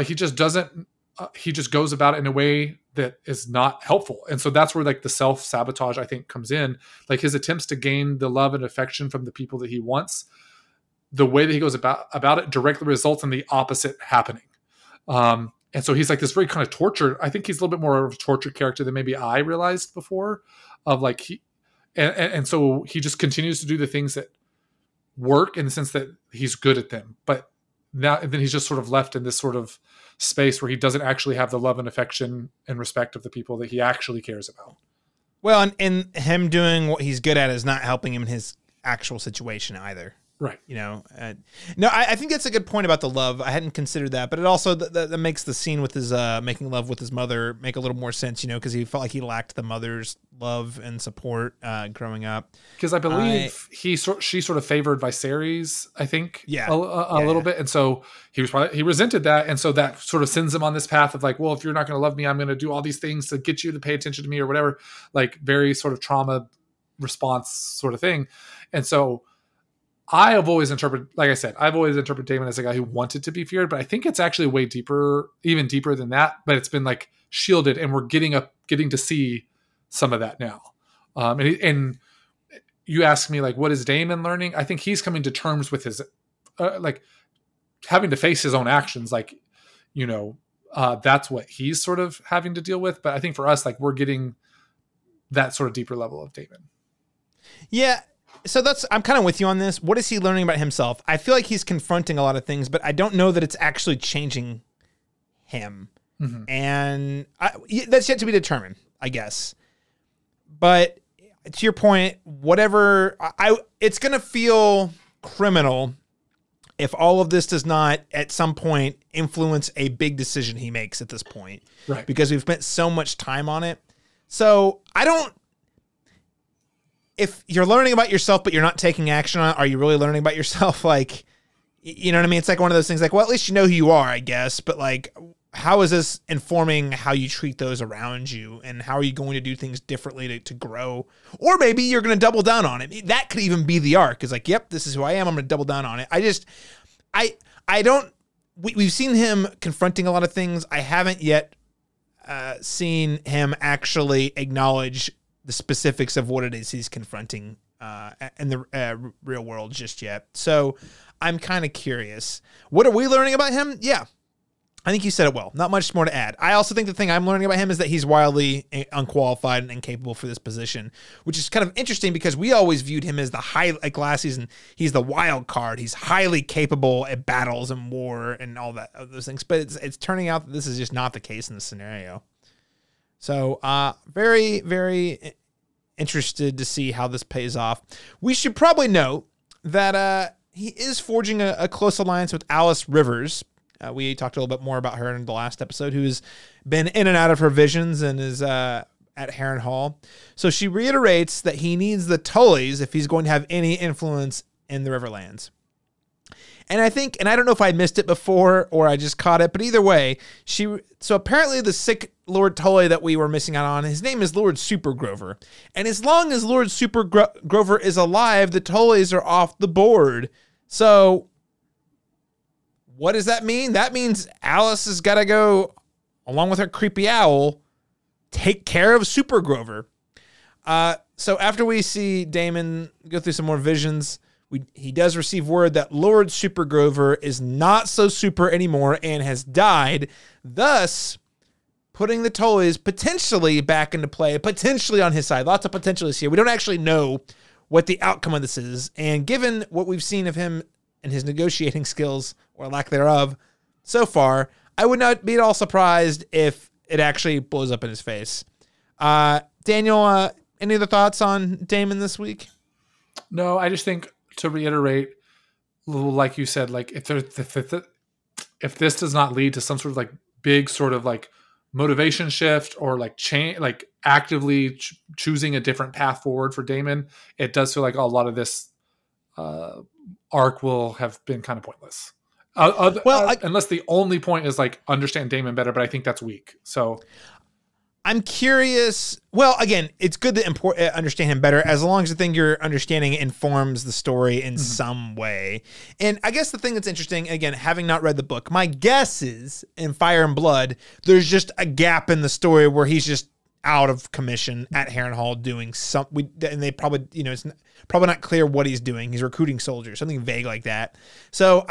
he just doesn't, he just goes about it in a way that is not helpful. And so that's where like the self-sabotage, I think, comes in. Like his attempts to gain the love and affection from the people that he wants, the way that he goes about it directly results in the opposite happening. And so he's like this very kind of tortured, I think he's a little bit more of a tortured character than maybe I realized before, of like and so he just continues to do the things that work in the sense that he's good at them. But now and then he's just sort of left in this sort of space where he doesn't actually have the love and affection and respect of the people that he actually cares about. Well, and him doing what he's good at is not helping him in his actual situation either. Right. No, I think that's a good point about the love. I hadn't considered that, but it also that makes the scene with his making love with his mother make a little more sense, because he felt like he lacked the mother's love and support growing up. Because I believe she sort of favored Viserys, I think, a little bit, and so he resented that, and so that sort of sends him on this path of like, well, if you're not going to love me, I'm going to do all these things to get you to pay attention to me or whatever, like very sort of trauma response sort of thing, and so. I have always interpreted, like I said, I've always interpreted Daemon as a guy who wanted to be feared, but I think it's actually way deeper, even deeper than that. But it's been like shielded, and we're getting to see some of that now. And you ask me, like, what is Daemon learning? I think he's coming to terms with his, like, having to face his own actions. Like, that's what he's sort of having to deal with. But I think for us, like, we're getting that sort of deeper level of Daemon. Yeah. So I'm kind of with you on this. What is he learning about himself? I feel like he's confronting a lot of things, but I don't know that it's actually changing him. Mm-hmm. And that's yet to be determined, I guess. But to your point, it's going to feel criminal if all of this does not at some point influence a big decision he makes at this point. Right. Because we've spent so much time on it. So if you're learning about yourself, but you're not taking action on it, are you really learning about yourself? Like, you know what I mean? It's like one of those things like, well, at least you know who you are, I guess. But like, how is this informing how you treat those around you? And how are you going to do things differently to grow? Or maybe you're going to double down on it. That could even be the arc. It's like, yep, this is who I am. I'm going to double down on it. We've seen him confronting a lot of things. I haven't yet seen him actually acknowledge the specifics of what it is he's confronting in the real world just yet. So I'm kind of curious. What are we learning about him? Yeah, I think you said it well. Not much more to add. I also think the thing I'm learning about him is that he's wildly unqualified and incapable for this position, which is kind of interesting because we always viewed him as the last season, he's the wild card. He's highly capable at battles and war and all that, those things. But it's turning out that this is just not the case in this scenario. So very, very interested to see how this pays off. We should probably note that he is forging a close alliance with Alice Rivers. We talked a little bit more about her in the last episode, who's been in and out of her visions and is at Harrenhal. So she reiterates that he needs the Tullys if he's going to have any influence in the Riverlands. And I think, and I don't know if I missed it before or I just caught it, but either way, so apparently the sick Lord Tully that we were missing out on, his name is Lord Supergrover. And as long as Lord Supergrover is alive, the Tullys are off the board. So what does that mean? That means Alice has got to go, along with her creepy owl, take care of Supergrover. So after we see Daemon go through some more visions, he does receive word that Lord Supergrover is not so super anymore and has died, thus putting the Tullys potentially back into play, potentially on his side. Lots of potentials here. We don't actually know what the outcome of this is. And given what we've seen of him and his negotiating skills, or lack thereof, so far, I would not be at all surprised if it actually blows up in his face. Daniel, any other thoughts on Daemon this week? No, I just think, to reiterate, like you said, like if this does not lead to some sort of like big sort of like motivation shift or like change, like actively choosing a different path forward for Daemon, it does feel like a lot of this arc will have been kind of pointless. Unless the only point is like understand Daemon better, but I think that's weak. So I'm curious. Well, again, it's good to understand him better as long as the thing you're understanding informs the story in some way. And I guess the thing that's interesting, again, having not read the book, my guess is in Fire and Blood, there's just a gap in the story where he's just out of commission at Harrenhal doing something. And they probably, it's probably not clear what he's doing. He's recruiting soldiers, something vague like that. So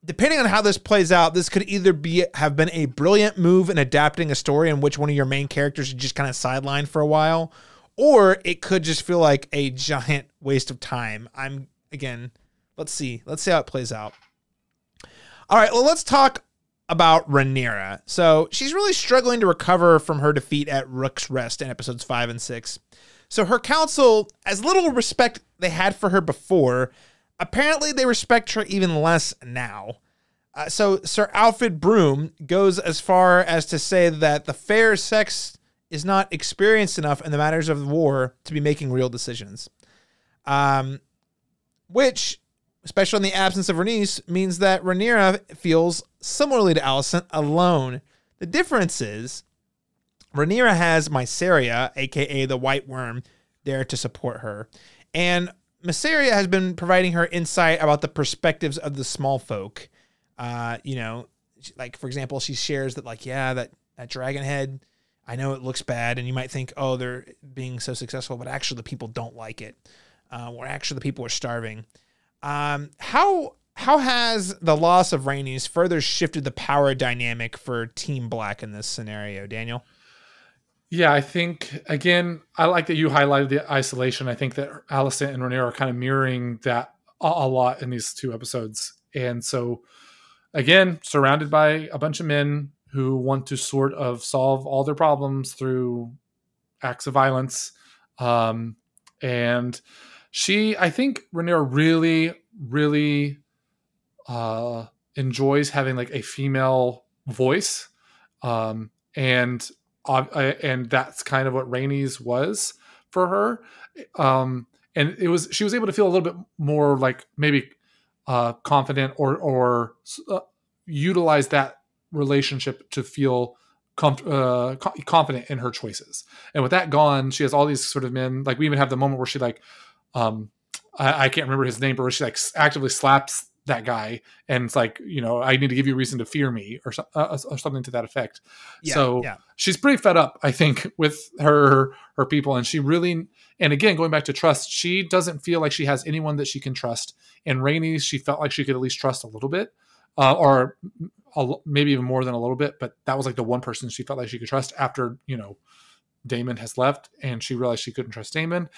depending on how this plays out, this could either have been a brilliant move in adapting a story in which one of your main characters is just kind of sidelined for a while, or it could just feel like a giant waste of time. Let's see how it plays out. All right, well, let's talk about Rhaenyra. So she's really struggling to recover from her defeat at Rook's Rest in episodes 5 and 6. So her council, as little respect they had for her before, apparently they respect her even less now. So Sir Alfred Broom goes as far as to say that the fair sex is not experienced enough in the matters of war to be making real decisions. Which, especially in the absence of Rhaenys, means that Rhaenyra feels similarly to Alicent alone. The difference is Rhaenyra has Mysaria, aka the White Worm, there to support her. And Mysaria has been providing her insight about the perspectives of the small folk. Like, for example, she shares that, like, yeah, that dragon head, I know it looks bad, and you might think, oh, they're being so successful, but actually the people don't like it. Or actually the people are starving. How has the loss of Rhaenys further shifted the power dynamic for Team Black in this scenario, Daniel? Yeah, I think, again, I like that you highlighted the isolation. I think that Alicent and Rhaenyra are kind of mirroring that a lot in these 2 episodes. And so, again, surrounded by a bunch of men who want to sort of solve all their problems through acts of violence. And I think Rhaenyra really, really enjoys having like a female voice. And that's kind of what Rhaenys was for her. And she was able to feel a little bit more like maybe confident or utilize that relationship to feel confident in her choices. And with that gone, she has all these sort of men. Like, we even have the moment where she like, I can't remember his name, but where she like actively slaps that guy, and it's like, I need to give you a reason to fear me, or something to that effect. Yeah. She's pretty fed up, I think, with her people, and she really, and again, going back to trust, she doesn't feel like she has anyone that she can trust. And Rhaenys, she felt like she could at least trust a little bit, or maybe even more than a little bit, but that was like the one person she felt like she could trust after, Daemon has left, and she realized she couldn't trust Daemon.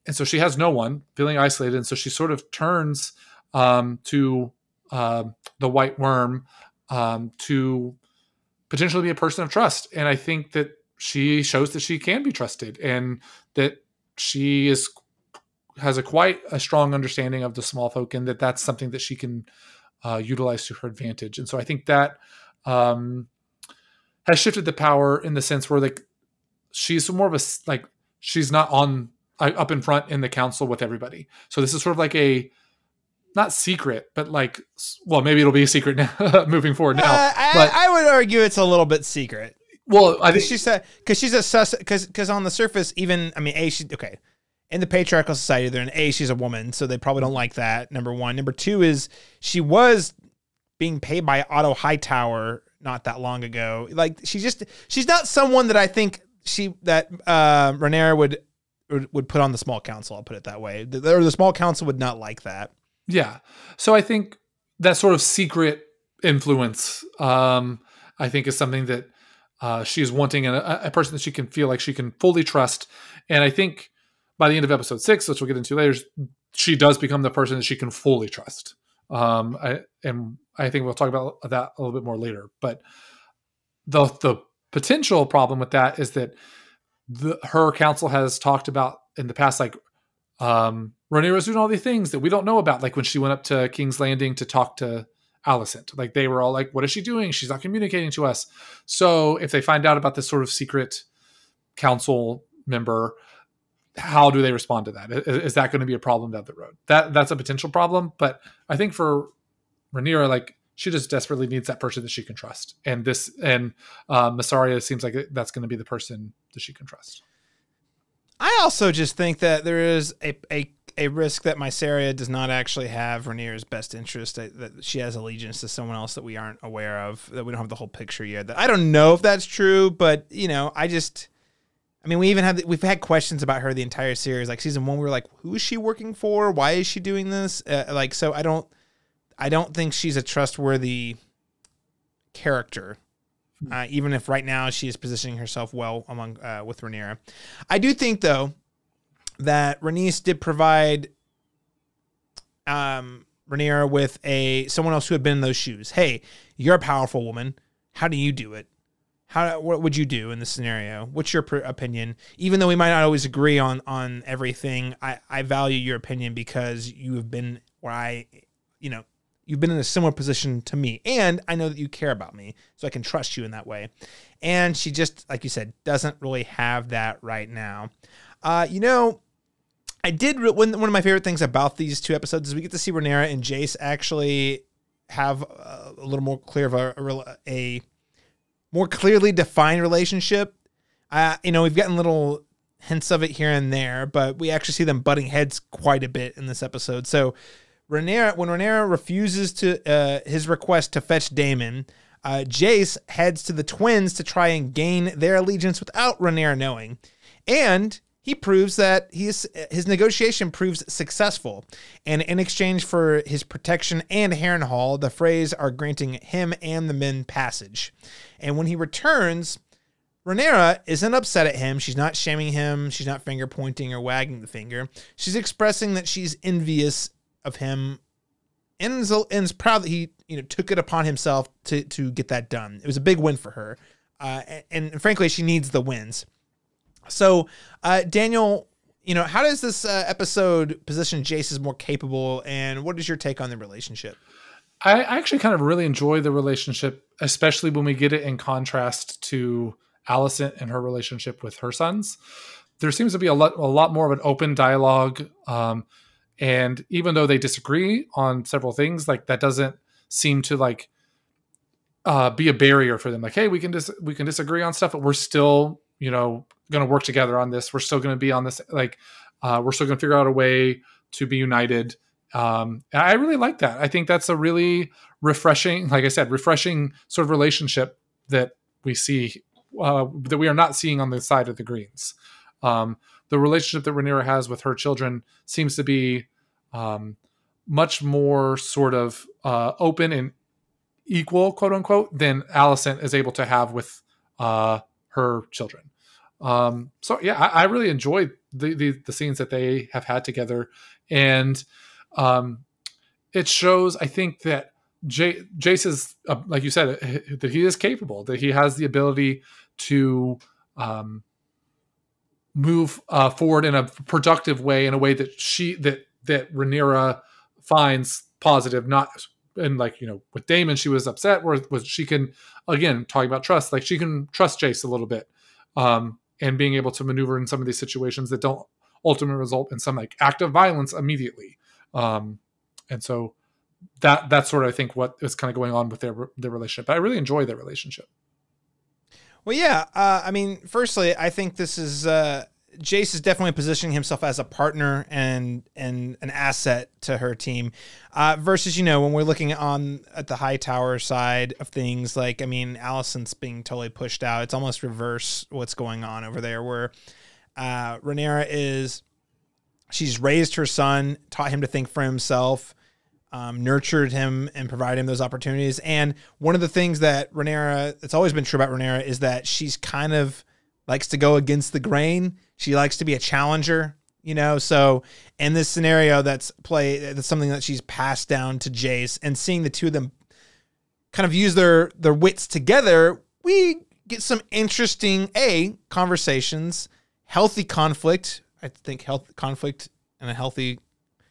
And so she has no one, feeling isolated. And so she sort of turns to the White Worm to potentially be a person of trust. And I think that she shows that she can be trusted, and that she has quite a strong understanding of the small folk, and that's something that she can utilize to her advantage. And so I think that has shifted the power in the sense where like she's more of a, like, she's not up in front in the council with everybody. So this is sort of like a, not secret, but like, well, maybe it'll be a secret now, moving forward now. I would argue it's a little bit secret. Well, I think she said, because on the surface, even, I mean, okay. In the patriarchal society, she's a woman, so they probably don't like that, number one. Number two is she was being paid by Otto Hightower not that long ago. Like, she's not someone that I think Rhaenyra would put on the small council. I'll put it that way. The small council would not like that. Yeah. So I think that sort of secret influence, I think, is something that she's wanting a person that she can feel like she can fully trust. And I think by the end of episode 6, which we'll get into later, she does become the person that she can fully trust. I think we'll talk about that a little bit more later. But the potential problem with that is that her council has talked about in the past, like, Rhaenyra's doing all these things that we don't know about. Like when she went up to King's Landing to talk to Alicent, like they were all like, what is she doing? She's not communicating to us. So if they find out about this sort of secret council member, how do they respond to that? Is that going to be a problem down the road? That's a potential problem. But I think for Rhaenyra, like, she just desperately needs that person that she can trust. And Mysaria seems like that's going to be the person that she can trust. I also just think that there is a risk that Mysaria does not actually have Rhaenyra's best interest, that she has allegiance to someone else that we aren't aware of, that we don't have the whole picture yet. That I don't know if that's true, but we've had questions about her the entire series. Like season 1, we were like, who is she working for? Why is she doing this? So I don't think she's a trustworthy character. Even if right now she is positioning herself well with Rhaenyra. I do think, though, that Rhaenys did provide Rhaenyra with someone else who had been in those shoes. Hey, you're a powerful woman. How do you do it? What would you do in this scenario? What's your opinion? Even though we might not always agree on everything, I value your opinion because you have been you've been in a similar position to me, and I know that you care about me, so I can trust you in that way. And she just, like you said, doesn't really have that right now. I did one of my favorite things about these 2 episodes is we get to see Rhaenyra and Jace actually have a little more clear of a more clearly defined relationship. We've gotten little hints of it here and there, but we actually see them butting heads quite a bit in this episode. So when Rhaenyra refuses to his request to fetch Daemon, Jace heads to the twins to try and gain their allegiance without Rhaenyra knowing. And he proves that his negotiation proves successful. And in exchange for his protection and Harrenhal, the Freys are granting him and the men passage. And when he returns, Rhaenyra isn't upset at him. She's not shaming him. She's not finger pointing or wagging the finger. She's expressing that she's envious of him and is proud that he took it upon himself to get that done. It was a big win for her. And frankly, she needs the wins. So, Daniel, how does this episode position Jace as more capable, and what is your take on the relationship? I actually kind of really enjoy the relationship, especially when we get it in contrast to Alicent and her relationship with her sons. There seems to be a lot more of an open dialogue, and even though they disagree on several things, like that doesn't seem to be a barrier for them. Like, hey, we can disagree on stuff, but we're still going to work together on this. We're still going to be on this. We're still going to figure out a way to be united. And I really like that. I think that's a really refreshing, like I said, refreshing sort of relationship that we see, that we are not seeing on the side of the Greens. The relationship that Rhaenyra has with her children seems to be much more sort of open and equal, quote unquote, than Alicent is able to have with her children. So yeah, I really enjoyed the scenes that they have had together, and it shows, I think, that Jace is, like you said, that he is capable, that he has the ability to move forward in a productive way, in a way that that Rhaenyra finds positive. Not and with Daemon, she was upset, where she can, again, talking about trust, like she can trust Jace a little bit. And being able to maneuver in some of these situations that don't ultimately result in some act of violence immediately. And so that's sort of, I think, what is kind of going on with their relationship. But I really enjoy their relationship. Well, yeah. Firstly, I think this is Jace is definitely positioning himself as a partner and an asset to her team, versus, when we're looking at the high tower side of things, Alicent's being totally pushed out. It's almost reverse what's going on over there, where Rhaenyra she's raised her son, taught him to think for himself, nurtured him and provided him those opportunities. And one of the things that that's always been true about Rhaenyra, is that she's kind of likes to go against the grain. She likes to be a challenger, so in this scenario, that's something that she's passed down to Jace, and seeing the two of them kind of use their wits together, we get some interesting conversations, healthy conflict. I think conflict in a healthy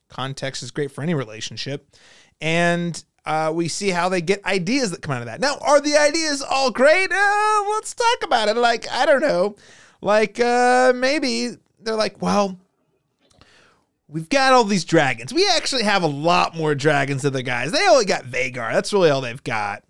context is great for any relationship. And we see how they get ideas that come out of that. Now, are the ideas all great? Let's talk about it. I don't know. Maybe they're like, well, we've got all these dragons. We actually have a lot more dragons than the guys. They only got Vhagar. That's really all they've got.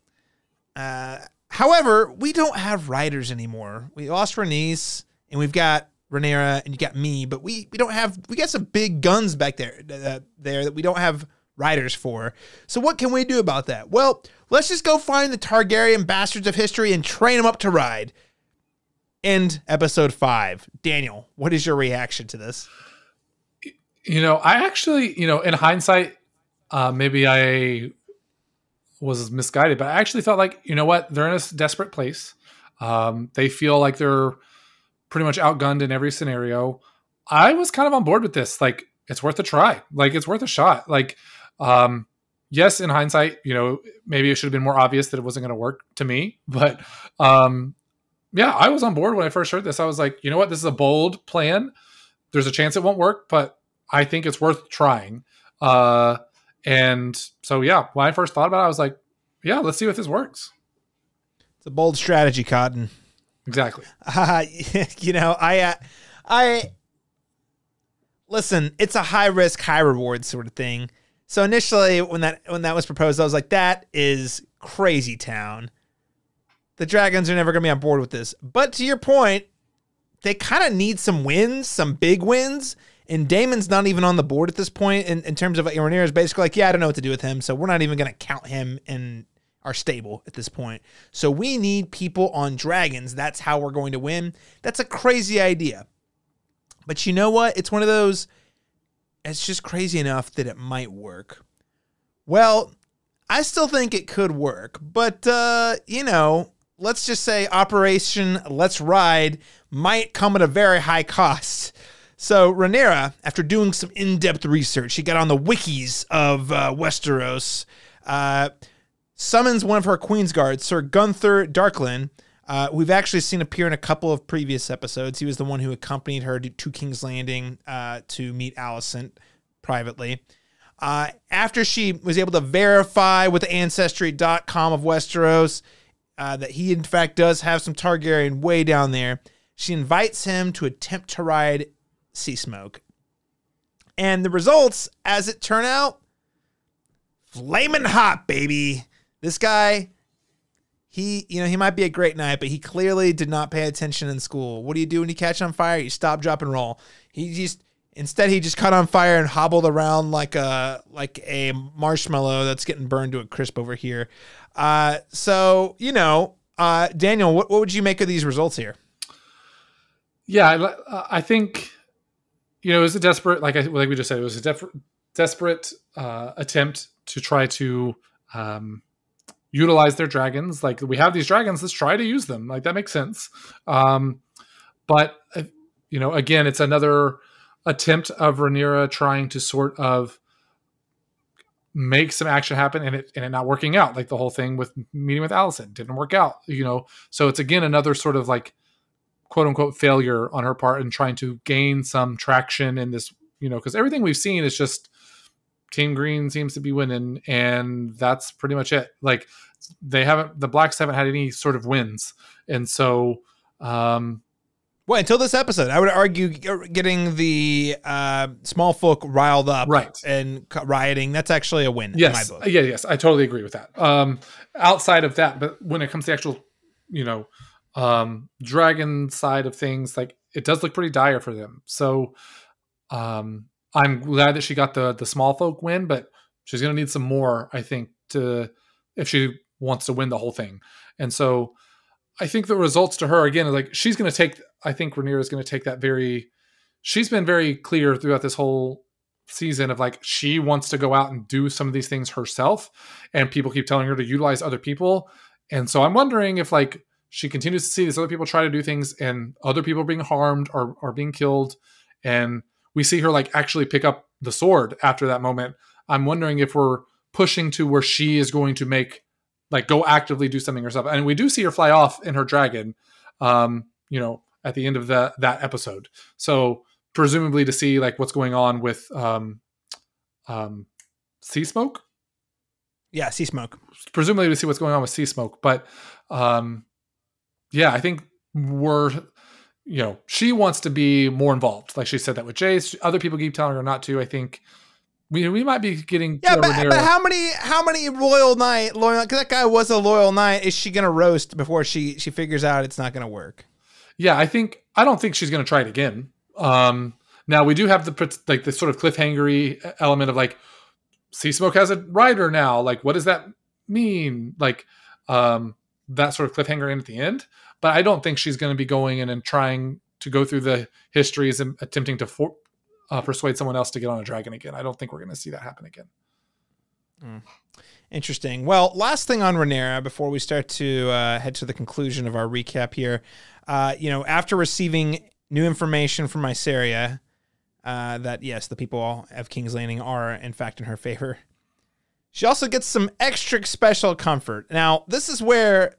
However, we don't have riders anymore. We lost Rhaenys, and we've got Rhaenyra, and you got me, but we got some big guns back there that we don't have riders for. So what can we do about that? Well, let's just go find the Targaryen bastards of history and train them up to ride. End episode 5. Daniel, what is your reaction to this? I actually, in hindsight, maybe I was misguided, but I actually felt like, what? They're in a desperate place. They feel like they're pretty much outgunned in every scenario. I was kind of on board with this. It's worth a try. It's worth a shot. Yes, in hindsight, maybe it should have been more obvious that it wasn't going to work to me, but, yeah, I was on board when I first heard this. I was like, you know what? This is a bold plan. There's a chance it won't work, but I think it's worth trying. And so, yeah, when I first thought about it, I was like, yeah, let's see if this works. It's a bold strategy, Cotton. Exactly. Listen, it's a high risk, high reward sort of thing. So initially when that was proposed, I was like, that is crazy town. The dragons are never going to be on board with this. But to your point, they kind of need some wins, some big wins. And Daemon's not even on the board at this point in terms of Rhaenyra's basically like, yeah, I don't know what to do with him. So we're not even going to count him in our stable at this point. So we need people on dragons. That's how we're going to win. That's a crazy idea. But you know what? It's one of those, it's just crazy enough that it might work. Well, I still think it could work. But, you know, let's just say Operation Let's Ride might come at a very high cost. So Rhaenyra, after doing some in-depth research, she got on the wikis of Westeros, summons one of her Queen's Guards, Sir Gunther Darklyn. We've actually seen appear in a couple of previous episodes. He was the one who accompanied her to King's Landing to meet Alicent privately. After she was able to verify with the Ancestry.com of Westeros that he, in fact, does have some Targaryen way down there, she invites him to attempt to ride Sea Smoke. And the results, as it turned out, flaming hot, baby. This guy, he might be a great knight, but he clearly did not pay attention in school. What do you do when you catch on fire? You stop, drop, and roll. Instead, he just caught on fire and hobbled around like a marshmallow that's getting burned to a crisp over here. So, Daniel, what would you make of these results here? Yeah, I think, it was a desperate, like we just said, it was a desperate attempt to try to utilize their dragons. Like, we have these dragons, let's try to use them. Like, that makes sense. But, again, it's another attempt of Rhaenyra trying to sort of make some action happen and it not working out. Like the whole thing with meeting with Alicent didn't work out, So it's, again, another sort of like, quote unquote failure on her part and trying to gain some traction in this, because everything we've seen is just Team Green seems to be winning and that's pretty much it. Like the Blacks haven't had any sort of wins. And so, well, until this episode, I would argue getting the small folk riled up and rioting, that's actually a win in my book. Yes, I totally agree with that. Outside of that, but when it comes to actual, dragon side of things, like it does look pretty dire for them. So I'm glad that she got the small folk win, but she's going to need some more, I think, if she wants to win the whole thing. And so I think the results to her, again, like she's going to take, I think Rhaenyra is going to take that she's been very clear throughout this whole season of like, she wants to go out and do some of these things herself. And people keep telling her to utilize other people. And so I'm wondering if like she continues to see these other people try to do things and other people being harmed or being killed. And we see her like actually pick up the sword after that moment. I'm wondering if we're pushing to where she is going to go actively do something herself. And we do see her fly off in her dragon, at the end of that episode. So presumably to see like what's going on with Sea Smoke. Yeah, Sea Smoke. Presumably to see what's going on with Sea Smoke. But I think she wants to be more involved. Like she said that with Jace. Other people keep telling her not to. I think we might be getting but how many loyal knight because that guy was a loyal knight, is she gonna roast before she figures out it's not gonna work? Yeah, I don't think she's gonna try it again. Now we do have the sort of cliffhangery element of like Sea Smoke has a rider now. Like, what does that mean? Like, that sort of cliffhanger in at the end. But I don't think she's going to be going in and trying to go through the histories and attempting to persuade someone else to get on a dragon again. I don't think we're going to see that happen again. Interesting. Well, last thing on Rhaenyra before we start to head to the conclusion of our recap here. After receiving new information from Mysaria, that yes, the people of King's Landing are in fact in her favor, she also gets some extra special comfort. Now, this is where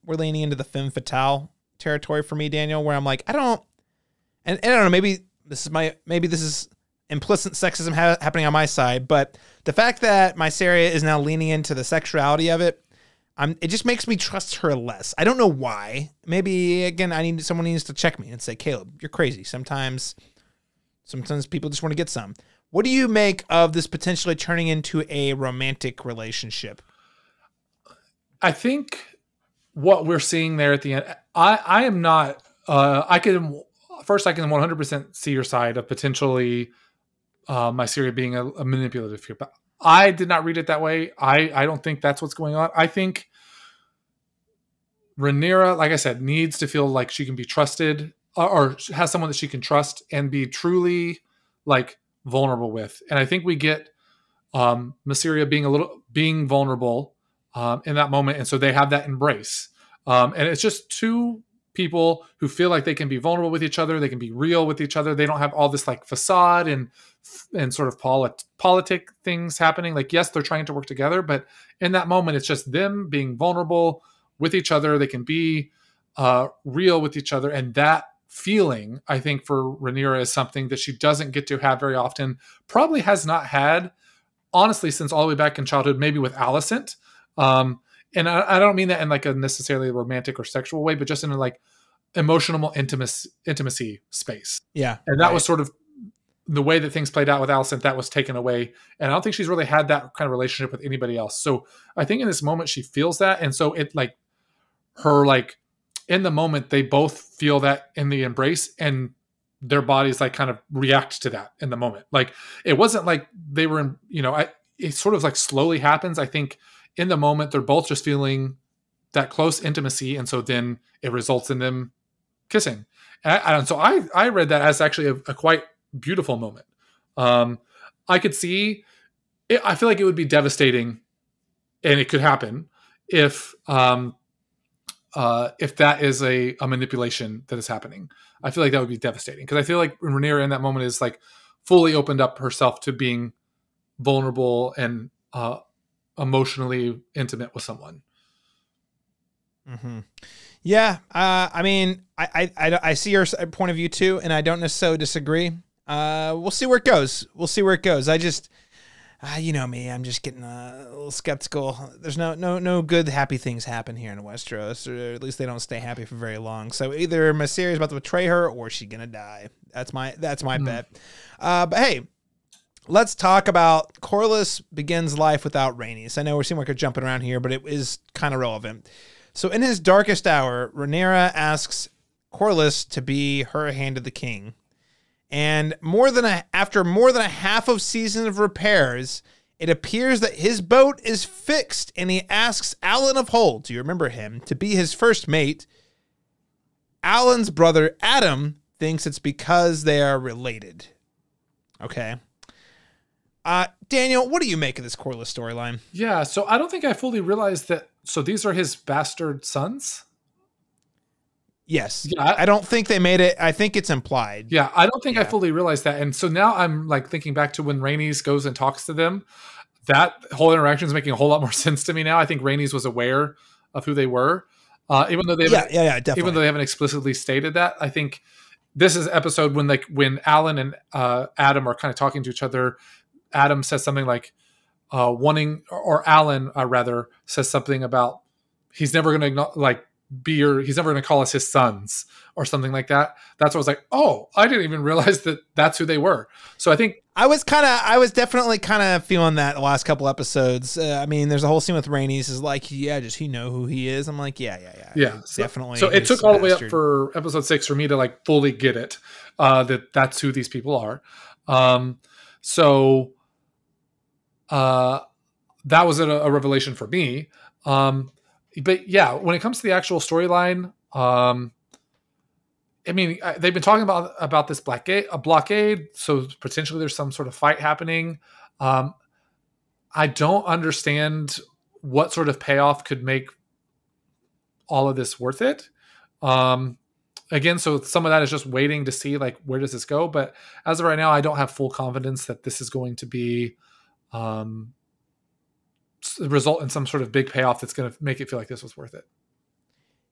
we're leaning into the femme fatale territory for me, Daniel, where I'm like, I don't know, maybe this is implicit sexism happening on my side, but the fact that Mysaria is now leaning into the sexuality of it, it just makes me trust her less. I don't know why. Maybe again, someone needs to check me and say, Caleb, you're crazy. Sometimes people just want to get some. What do you make of this potentially turning into a romantic relationship? I think what we're seeing there at the end, I am not I can 100% see your side of potentially Mysaria being a manipulative here, but I did not read it that way. I don't think that's what's going on. I think Rhaenyra, like I said, needs to feel like she can be trusted, or has someone that she can trust and be truly like vulnerable with. And I think we get Mysaria being vulnerable in that moment, and so they have that embrace. And it's just two people who feel like they can be vulnerable with each other, they can be real with each other. They don't have all this like facade and sort of politic things happening. Like, yes, they're trying to work together, but in that moment, it's just them being vulnerable with each other. They can be real with each other, and that feeling, I think, for Rhaenyra is something that she doesn't get to have very often. Probably has not had, honestly, since all the way back in childhood, maybe with Alicent. And I don't mean that in like a necessarily romantic or sexual way, but just in a like emotional intimacy space. Yeah. And that was sort of the way that things played out with Alicent. That was taken away. And I don't think she's really had that kind of relationship with anybody else. So I think in this moment she feels that. And so it like her, like in the moment, they both feel that in the embrace, and their bodies like kind of react to that in the moment. Like it wasn't like they were in, it sort of like slowly happens. I think in the moment, they're both just feeling that close intimacy. And so then it results in them kissing. And so I read that as actually a quite beautiful moment. I could see it. I feel like it would be devastating, and it could happen if that is a manipulation that is happening. I feel like that would be devastating, because I feel like Rhaenyra in that moment is like fully opened up herself to being vulnerable and emotionally intimate with someone. Mm-hmm. Yeah. I mean, I see your point of view too, and I don't necessarily disagree. We'll see where it goes. I just, you know me, I'm just getting a little skeptical. There's no good, happy things happen here in Westeros, or at least they don't stay happy for very long. So either Mysaria is about to betray her, or she's going to die. That's my bet. But hey, let's talk about Corlys begins life without Rhaenys. I know we seem like we're jumping around here, but it is kind of relevant. So in his darkest hour, Rhaenyra asks Corlys to be her hand of the king. And after more than a half of season of repairs, it appears that his boat is fixed, and he asks Alan of Hold, do you remember him, to be his first mate. Alan's brother, Adam, thinks it's because they are related. Okay. Daniel, what do you make of this Corlys storyline? Yeah, so I don't think I fully realized that. So these are his bastard sons? Yes. Yeah, I don't think they made it. I think it's implied. Yeah, I don't think I fully realized that. And so now I'm like thinking back to when Rhaenys goes and talks to them. That whole interaction is making a whole lot more sense to me now. I think Rhaenys was aware of who they were, even though they definitely. Even though they haven't explicitly stated that. I think this is episode when Alan and Adam are kind of talking to each other. Adam says something like Alan rather says something about he's never going to he's never going to call us his sons or something like that. That's what I was like, oh, I didn't even realize that that's who they were. So I think I was definitely kind of feeling that the last couple episodes. I mean, there's a whole scene with Rhaenys is like, yeah, does he know who he is? I'm like, yeah. Definitely. So it took all the way up for episode 6 for me to like fully get it, that's who these people are. That was a revelation for me. But yeah, when it comes to the actual storyline, I mean, they've been talking about this blockade, so potentially there's some sort of fight happening. I don't understand what sort of payoff could make all of this worth it. Again, so some of that is just waiting to see like where does this go. But as of right now, I don't have full confidence that this is going to be result in some sort of big payoff that's going to make it feel like this was worth it.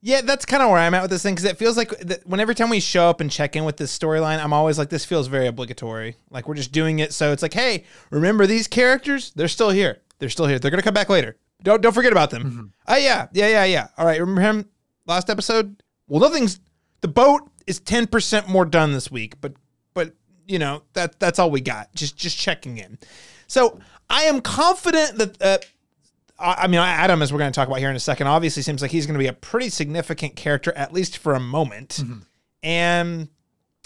Yeah, that's kind of where I'm at with this thing, because it feels like every time we show up and check in with this storyline, I'm always like, this feels very obligatory. Like we're just doing it, so it's like, hey, remember these characters? They're still here. They're gonna come back later. Don't forget about them. Mm-hmm. Oh yeah. All right, remember him last episode? Well, the boat is 10% more done this week, but that's all we got. Just checking in. So I am confident that. Adam, as we're going to talk about here in a second, obviously seems like he's going to be a pretty significant character, at least for a moment. Mm-hmm. And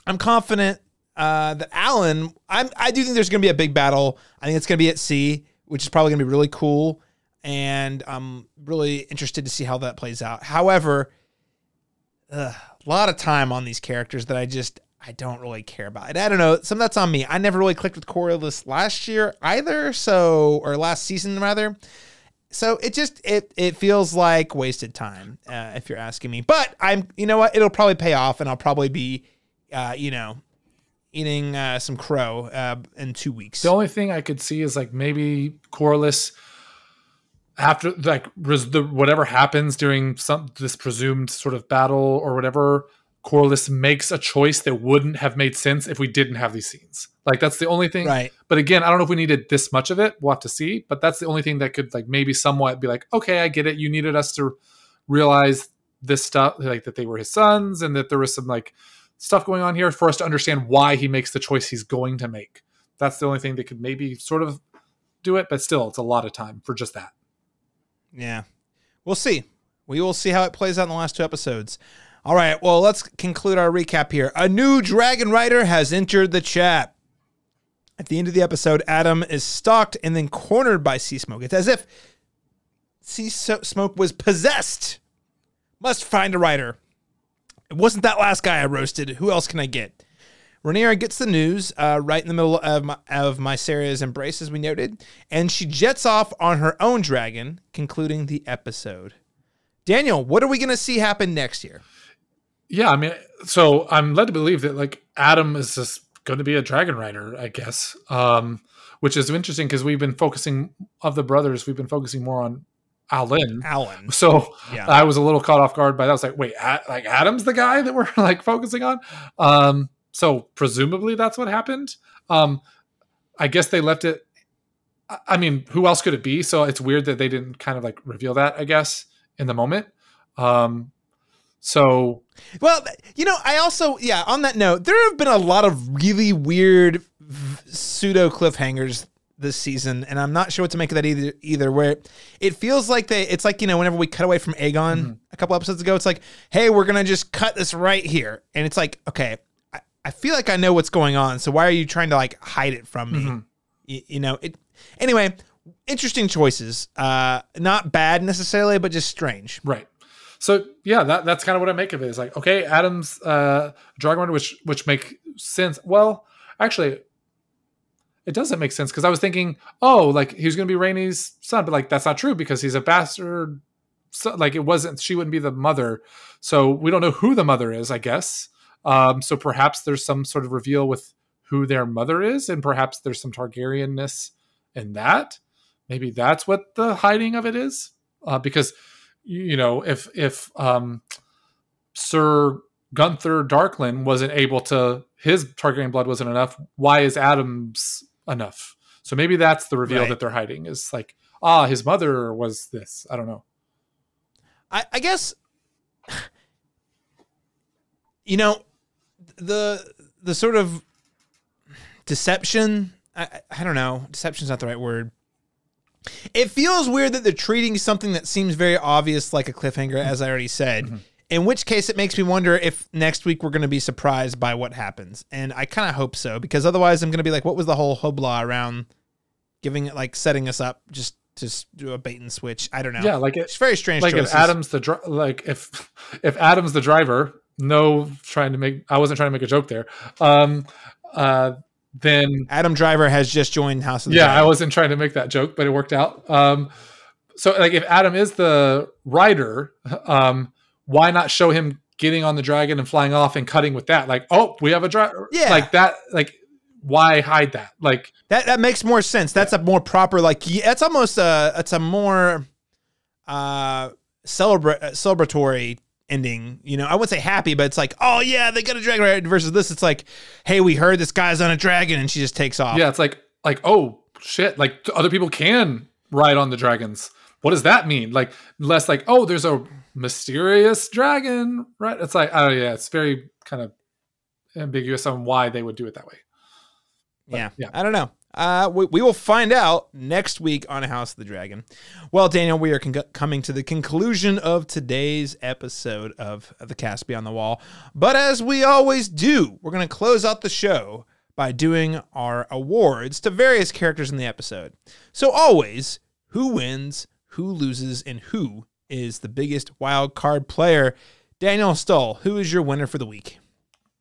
I'm confident that Alan, I do think there's going to be a big battle. I think it's going to be at sea, which is probably going to be really cool. And I'm really interested to see how that plays out. However, a lot of time on these characters that I don't really care about. And I don't know, some of that's on me. I never really clicked with Corlys last year either, or last season rather. So it feels like wasted time, if you're asking me. But you know what? It'll probably pay off, and I'll probably be, eating some crow in 2 weeks. The only thing I could see is like maybe Corlys, after like whatever happens during this presumed sort of battle or whatever, Corlys makes a choice that wouldn't have made sense if we didn't have these scenes. Like that's the only thing. Right. But again, I don't know if we needed this much of it. We'll have to see. But that's the only thing that could like maybe somewhat be like, okay, I get it. You needed us to realize this stuff, like that they were his sons and that there was some like stuff going on here for us to understand why he makes the choice he's going to make. That's the only thing that could maybe sort of do it. But still, it's a lot of time for just that. Yeah. We'll see. We will see how it plays out in the last 2 episodes. All right, well, let's conclude our recap here. A new dragon rider has entered the chat. At the end of the episode, Adam is stalked and then cornered by Sea Smoke. It's as if Sea Smoke was possessed. Must find a rider. It wasn't that last guy I roasted. Who else can I get? Rhaenyra gets the news right in the middle of Mysaria's embrace, as we noted, and she jets off on her own dragon, concluding the episode. Daniel, what are we going to see happen next year? Yeah, I mean, so I'm led to believe that like Adam is just going to be a dragon rider, I guess, which is interesting because we've been focusing more on Alan. So yeah. I was a little caught off guard by that. I was like, wait, like Adam's the guy that we're like focusing on. So presumably that's what happened. I guess they left it. I mean, who else could it be? So it's weird that they didn't kind of like reveal that, I guess, in the moment. So, well, I also, on that note, there have been a lot of really weird pseudo cliffhangers this season, and I'm not sure what to make of that either, where it feels like it's like, whenever we cut away from Aegon a couple episodes ago, it's like, hey, we're going to just cut this right here. And it's like, okay, I feel like I know what's going on. So why are you trying to like hide it from me? Anyway, interesting choices. Not bad necessarily, but just strange. Right. So yeah, that's kind of what I make of it. It's like, okay, Adam's dragon rider, which make sense. Well, actually, it doesn't make sense because I was thinking, oh, like he was going to be Rhaenys son, but like that's not true because he's a bastard. So, like she wouldn't be the mother, so we don't know who the mother is, I guess. So perhaps there's some sort of reveal with who their mother is, and perhaps there's some Targaryen-ness in that. Maybe that's what the hiding of it is, because. If Sir Gunther Darklyn wasn't able to, his Targaryen blood wasn't enough, why is Adam's enough? So maybe that's the reveal that they're hiding, is like, his mother was this. I don't know. I guess, the sort of deception, I don't know, deception's not the right word. It feels weird that they're treating something that seems very obvious like a cliffhanger, as I already said, in which case it makes me wonder if next week we're going to be surprised by what happens. And I kind of hope so, because otherwise I'm going to be like, what was the whole hoopla around giving it, like setting us up just to do a bait and switch? I don't know. Yeah, like it's very strange. Like choices. if Adam's if Adam's the driver, I wasn't trying to make a joke there. Then Adam Driver has just joined House of the Dragon. I wasn't trying to make that joke, but it worked out. So like if Adam is the rider, why not show him getting on the dragon and flying off and cutting with that? Like, oh, we have a driver. Yeah. Like that, like why hide that? Like that makes more sense. That's a more proper, like it's almost it's a more celebratory ending. I wouldn't say happy, but it's like, oh yeah, they got a dragon rider, versus this, it's like, hey, we heard this guy's on a dragon, and she just takes off. Yeah, it's like oh shit, like other people can ride on the dragons. What does that mean? Like less like, oh, there's a mysterious dragon, right? It's like, oh yeah, it's very kind of ambiguous on why they would do it that way. But, yeah, I don't know. We will find out next week on House of the Dragon. Well, Daniel, we are coming to the conclusion of today's episode of the Cast Beyond the Wall. But as we always do, we're going to close out the show by doing our awards to various characters in the episode. So always, who wins, who loses, and who is the biggest wild card player? Daniel Stull, who is your winner for the week?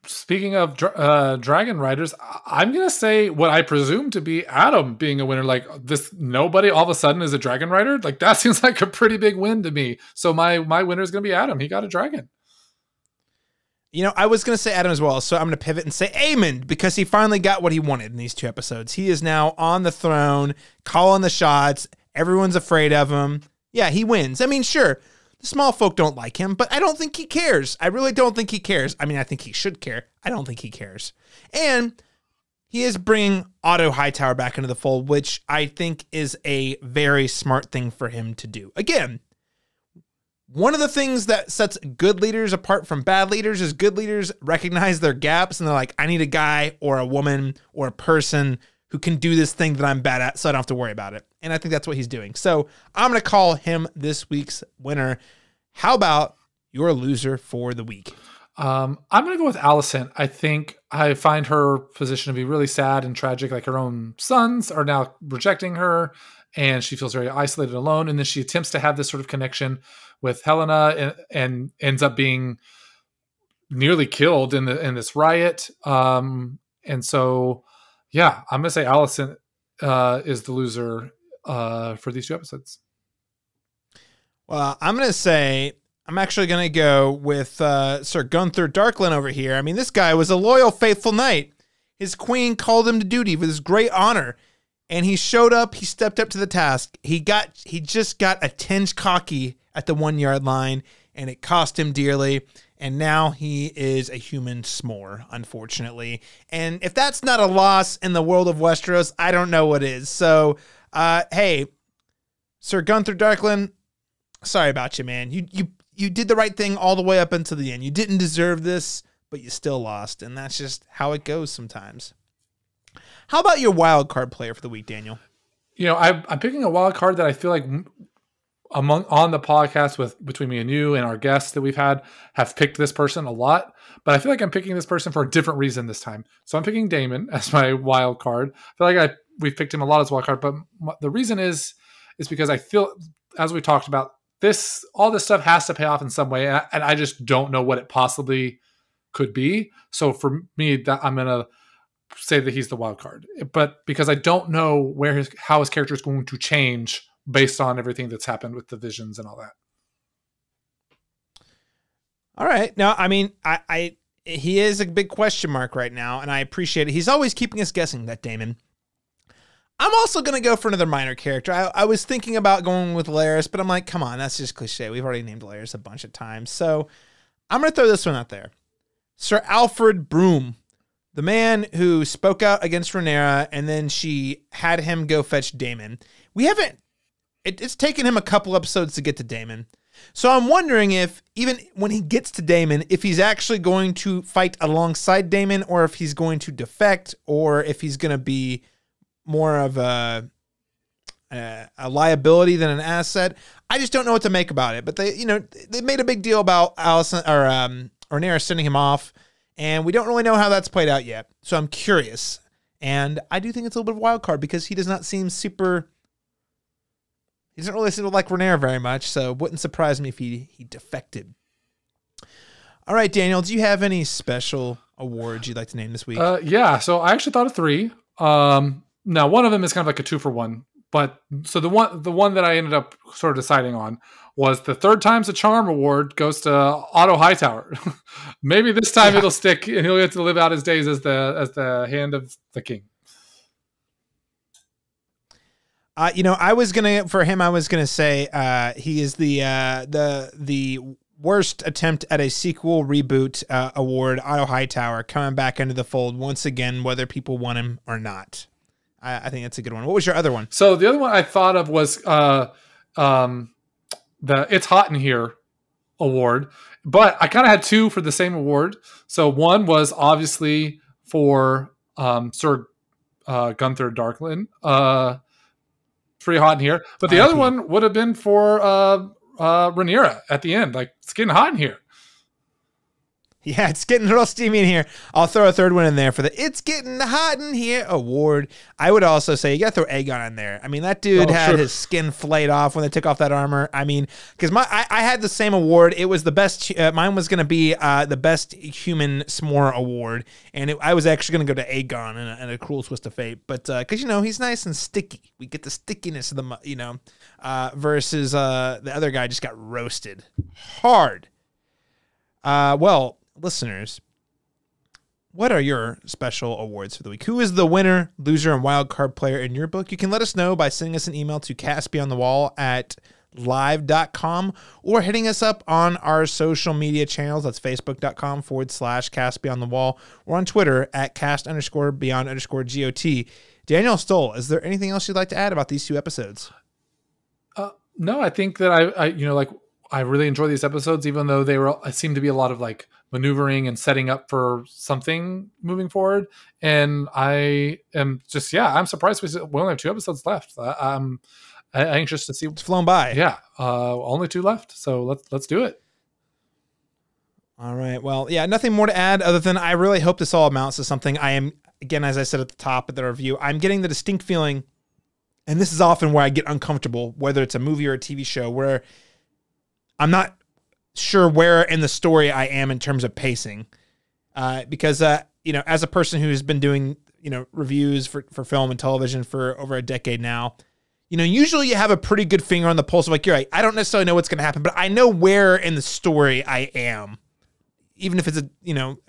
Speaking of dragon riders, I'm going to say what I presume to be Adam being a winner. Like this, nobody all of a sudden is a dragon rider. Like that seems like a pretty big win to me. So my winner is going to be Adam. He got a dragon. You know, I was going to say Adam as well, so I'm going to pivot and say Aemond because he finally got what he wanted in these 2 episodes. He is now on the throne, calling the shots. Everyone's afraid of him. Yeah, he wins. I mean, sure, the small folk don't like him, but I don't think he cares. I really don't think he cares. I mean, I think he should care. I don't think he cares. And he is bringing Otto Hightower back into the fold, which I think is a very smart thing for him to do. Again, one of the things that sets good leaders apart from bad leaders is good leaders recognize their gaps and they're like, I need a guy or a woman or a person who can do this thing that I'm bad at so I don't have to worry about it. And I think that's what he's doing. So I'm going to call him this week's winner. How about your loser for the week? I'm going to go with Alicent. I think I find her position to be really sad and tragic. Like her own sons are now rejecting her and she feels very isolated, alone. And then she attempts to have this sort of connection with Helena and ends up being nearly killed in this riot. And so, yeah, I'm going to say Alicent is the loser for these 2 episodes. Well, I'm going to say I'm actually going to go with Sir Gunther Darklyn over here. I mean, this guy was a loyal, faithful knight. His queen called him to duty with his great honor, and he showed up. He stepped up to the task. He just got a tinge cocky at the 1-yard line, and it cost him dearly. And now he is a human s'more, unfortunately. And if that's not a loss in the world of Westeros, I don't know what is. So, hey, Sir Gunther Darklyn, sorry about you, man. You did the right thing all the way up until the end. You didn't deserve this, but you still lost. And that's just how it goes sometimes. How about your wild card player for the week, Daniel? You know, I'm picking a wild card that I feel like on the podcast between me and you and our guests that we've had have picked this person a lot, but I feel like I'm picking this person for a different reason this time. So I'm picking Daemon as my wild card. I feel like we've picked him a lot as wild card, but the reason is because I feel, as we talked about, all this stuff has to pay off in some way, and I just don't know what it possibly could be. So for me, that I'm gonna say that he's the wild card, but because I don't know how his character is going to change based on everything that's happened with the visions and all that. All right. Now, I mean, he is a big question mark right now, and I appreciate it. He's always keeping us guessing, that Daemon. I'm also going to go for another minor character. I was thinking about going with Larys, but I'm like, come on, that's just cliche. We've already named Larys a bunch of times. So I'm going to throw this one out there. Sir Alfred Broom, the man who spoke out against Rhaenyra, and then she had him go fetch Daemon. It's taken him a couple episodes to get to Daemon. So I'm wondering if, even when he gets to Daemon, if he's actually going to fight alongside Daemon, or if he's going to defect, or if he's going to be more of a liability than an asset. I just don't know what to make about it. But they made a big deal about Alicent or Rhaenyra sending him off, and we don't really know how that's played out yet. So I'm curious, and I do think it's a little bit of a wild card because he does not seem super. He doesn't really seem to like Rhaenyra very much, so it wouldn't surprise me if he defected. All right, Daniel, do you have any special awards you'd like to name this week? Yeah, so I actually thought of 3. Now, one of them is kind of like a 2-for-1, but so the one that I ended up sort of deciding on was the Third Time's a Charm award goes to Otto Hightower. Maybe this time it'll stick and he'll get to live out his days as the Hand of the King. I was gonna say he is the worst attempt at a sequel reboot award. Otto Hightower coming back into the fold once again, whether people want him or not. I think that's a good one. What was your other one? So the other one I thought of was the It's Hot in Here award, but I kind of had 2 for the same award. So one was obviously for Sir Gunther Darklin. Pretty hot in here. But the other one would have been for Rhaenyra at the end. Like, it's getting hot in here. Yeah, it's getting real steamy in here. I'll throw a third one in there for the "It's Getting Hot in Here" award. I would also say you got to throw Aegon in there. I mean, that dude had his skin flayed off when they took off that armor. I mean, because I had the same award. It was the best. Mine was going to be the best human s'more award, and I was actually going to go to Aegon in a cruel twist of fate. But because he's nice and sticky, we get the stickiness of the versus the other guy just got roasted hard. Well. Listeners, what are your special awards for the week? Who is the winner, loser, and wild card player in your book? You can let us know by sending us an email to castbeyondthewall@live.com or hitting us up on our social media channels. That's facebook.com/castbeyondthewall or on Twitter @cast_beyond_GOT. Daniel Stull, is there anything else you'd like to add about these two episodes? No, I think that I really enjoy these episodes, even though they seem to be a lot of like maneuvering and setting up for something moving forward. And I am just, I'm surprised we only have 2 episodes left. I'm anxious to see. It's flown by. Yeah. Only 2 left. So let's do it. All right. Well, yeah, nothing more to add other than I really hope this all amounts to something. I am, again, as I said at the top of the review, I'm getting the distinct feeling, and this is often where I get uncomfortable, whether it's a movie or a TV show, where I'm not sure where in the story I am in terms of pacing, because as a person who's been doing reviews for film and television for over a decade now, usually you have a pretty good finger on the pulse of like, you're right, I don't necessarily know what's going to happen, but I know where in the story I am, even if it's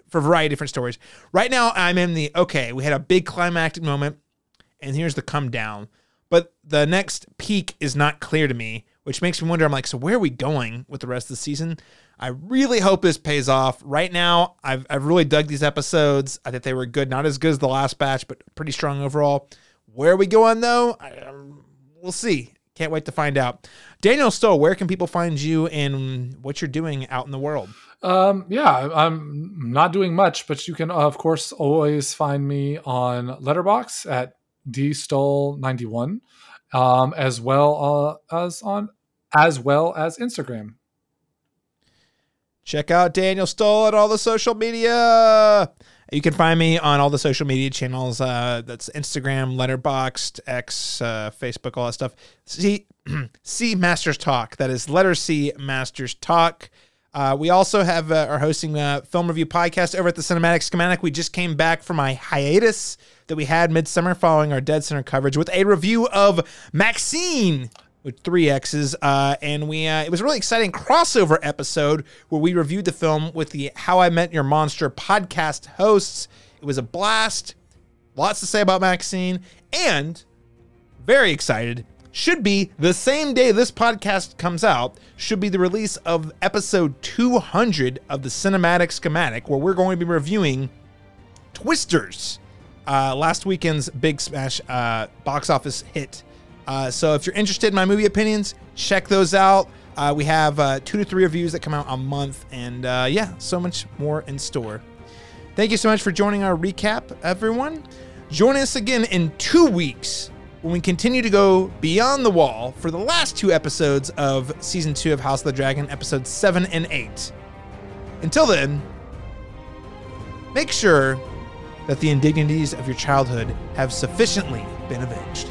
for a variety of different stories. Right now I'm in we had a big climactic moment, and here's the come down, but the next peak is not clear to me, which makes me wonder, I'm like, so where are we going with the rest of the season? I really hope this pays off. Right now, I've really dug these episodes. I think they were good. Not as good as the last batch, but pretty strong overall. Where are we going, though? We'll see. Can't wait to find out. Daniel Stull, where can people find you and what you're doing out in the world? I'm not doing much, but you can, of course, always find me on Letterboxd at dstull91. As well as Instagram. Check out Daniel Stull at all the social media. You can find me on all the social media channels. That's Instagram, Letterboxd, X, Facebook, all that stuff. C Masters Talk. That is letter C Masters Talk. We also are hosting a film review podcast over at the Cinematic Schematic. We just came back from a hiatus that we had midsummer following our Dead Center coverage with a review of Maxine with 3 X's. And it was a really exciting crossover episode where we reviewed the film with the How I Met Your Monster podcast hosts. It was a blast. Lots to say about Maxine, and very excited. Should be the same day this podcast comes out, should be the release of episode 200 of the Cinematic Schematic, where we're going to be reviewing Twisters, last weekend's big smash box office hit. So if you're interested in my movie opinions, check those out. We have 2 to 3 reviews that come out a month, and so much more in store. Thank you so much for joining our recap, everyone. Join us again in 2 weeks when we continue to go beyond the wall for the last 2 episodes of Season 2 of House of the Dragon, episodes 7 and 8. Until then, make sure that the indignities of your childhood have sufficiently been avenged.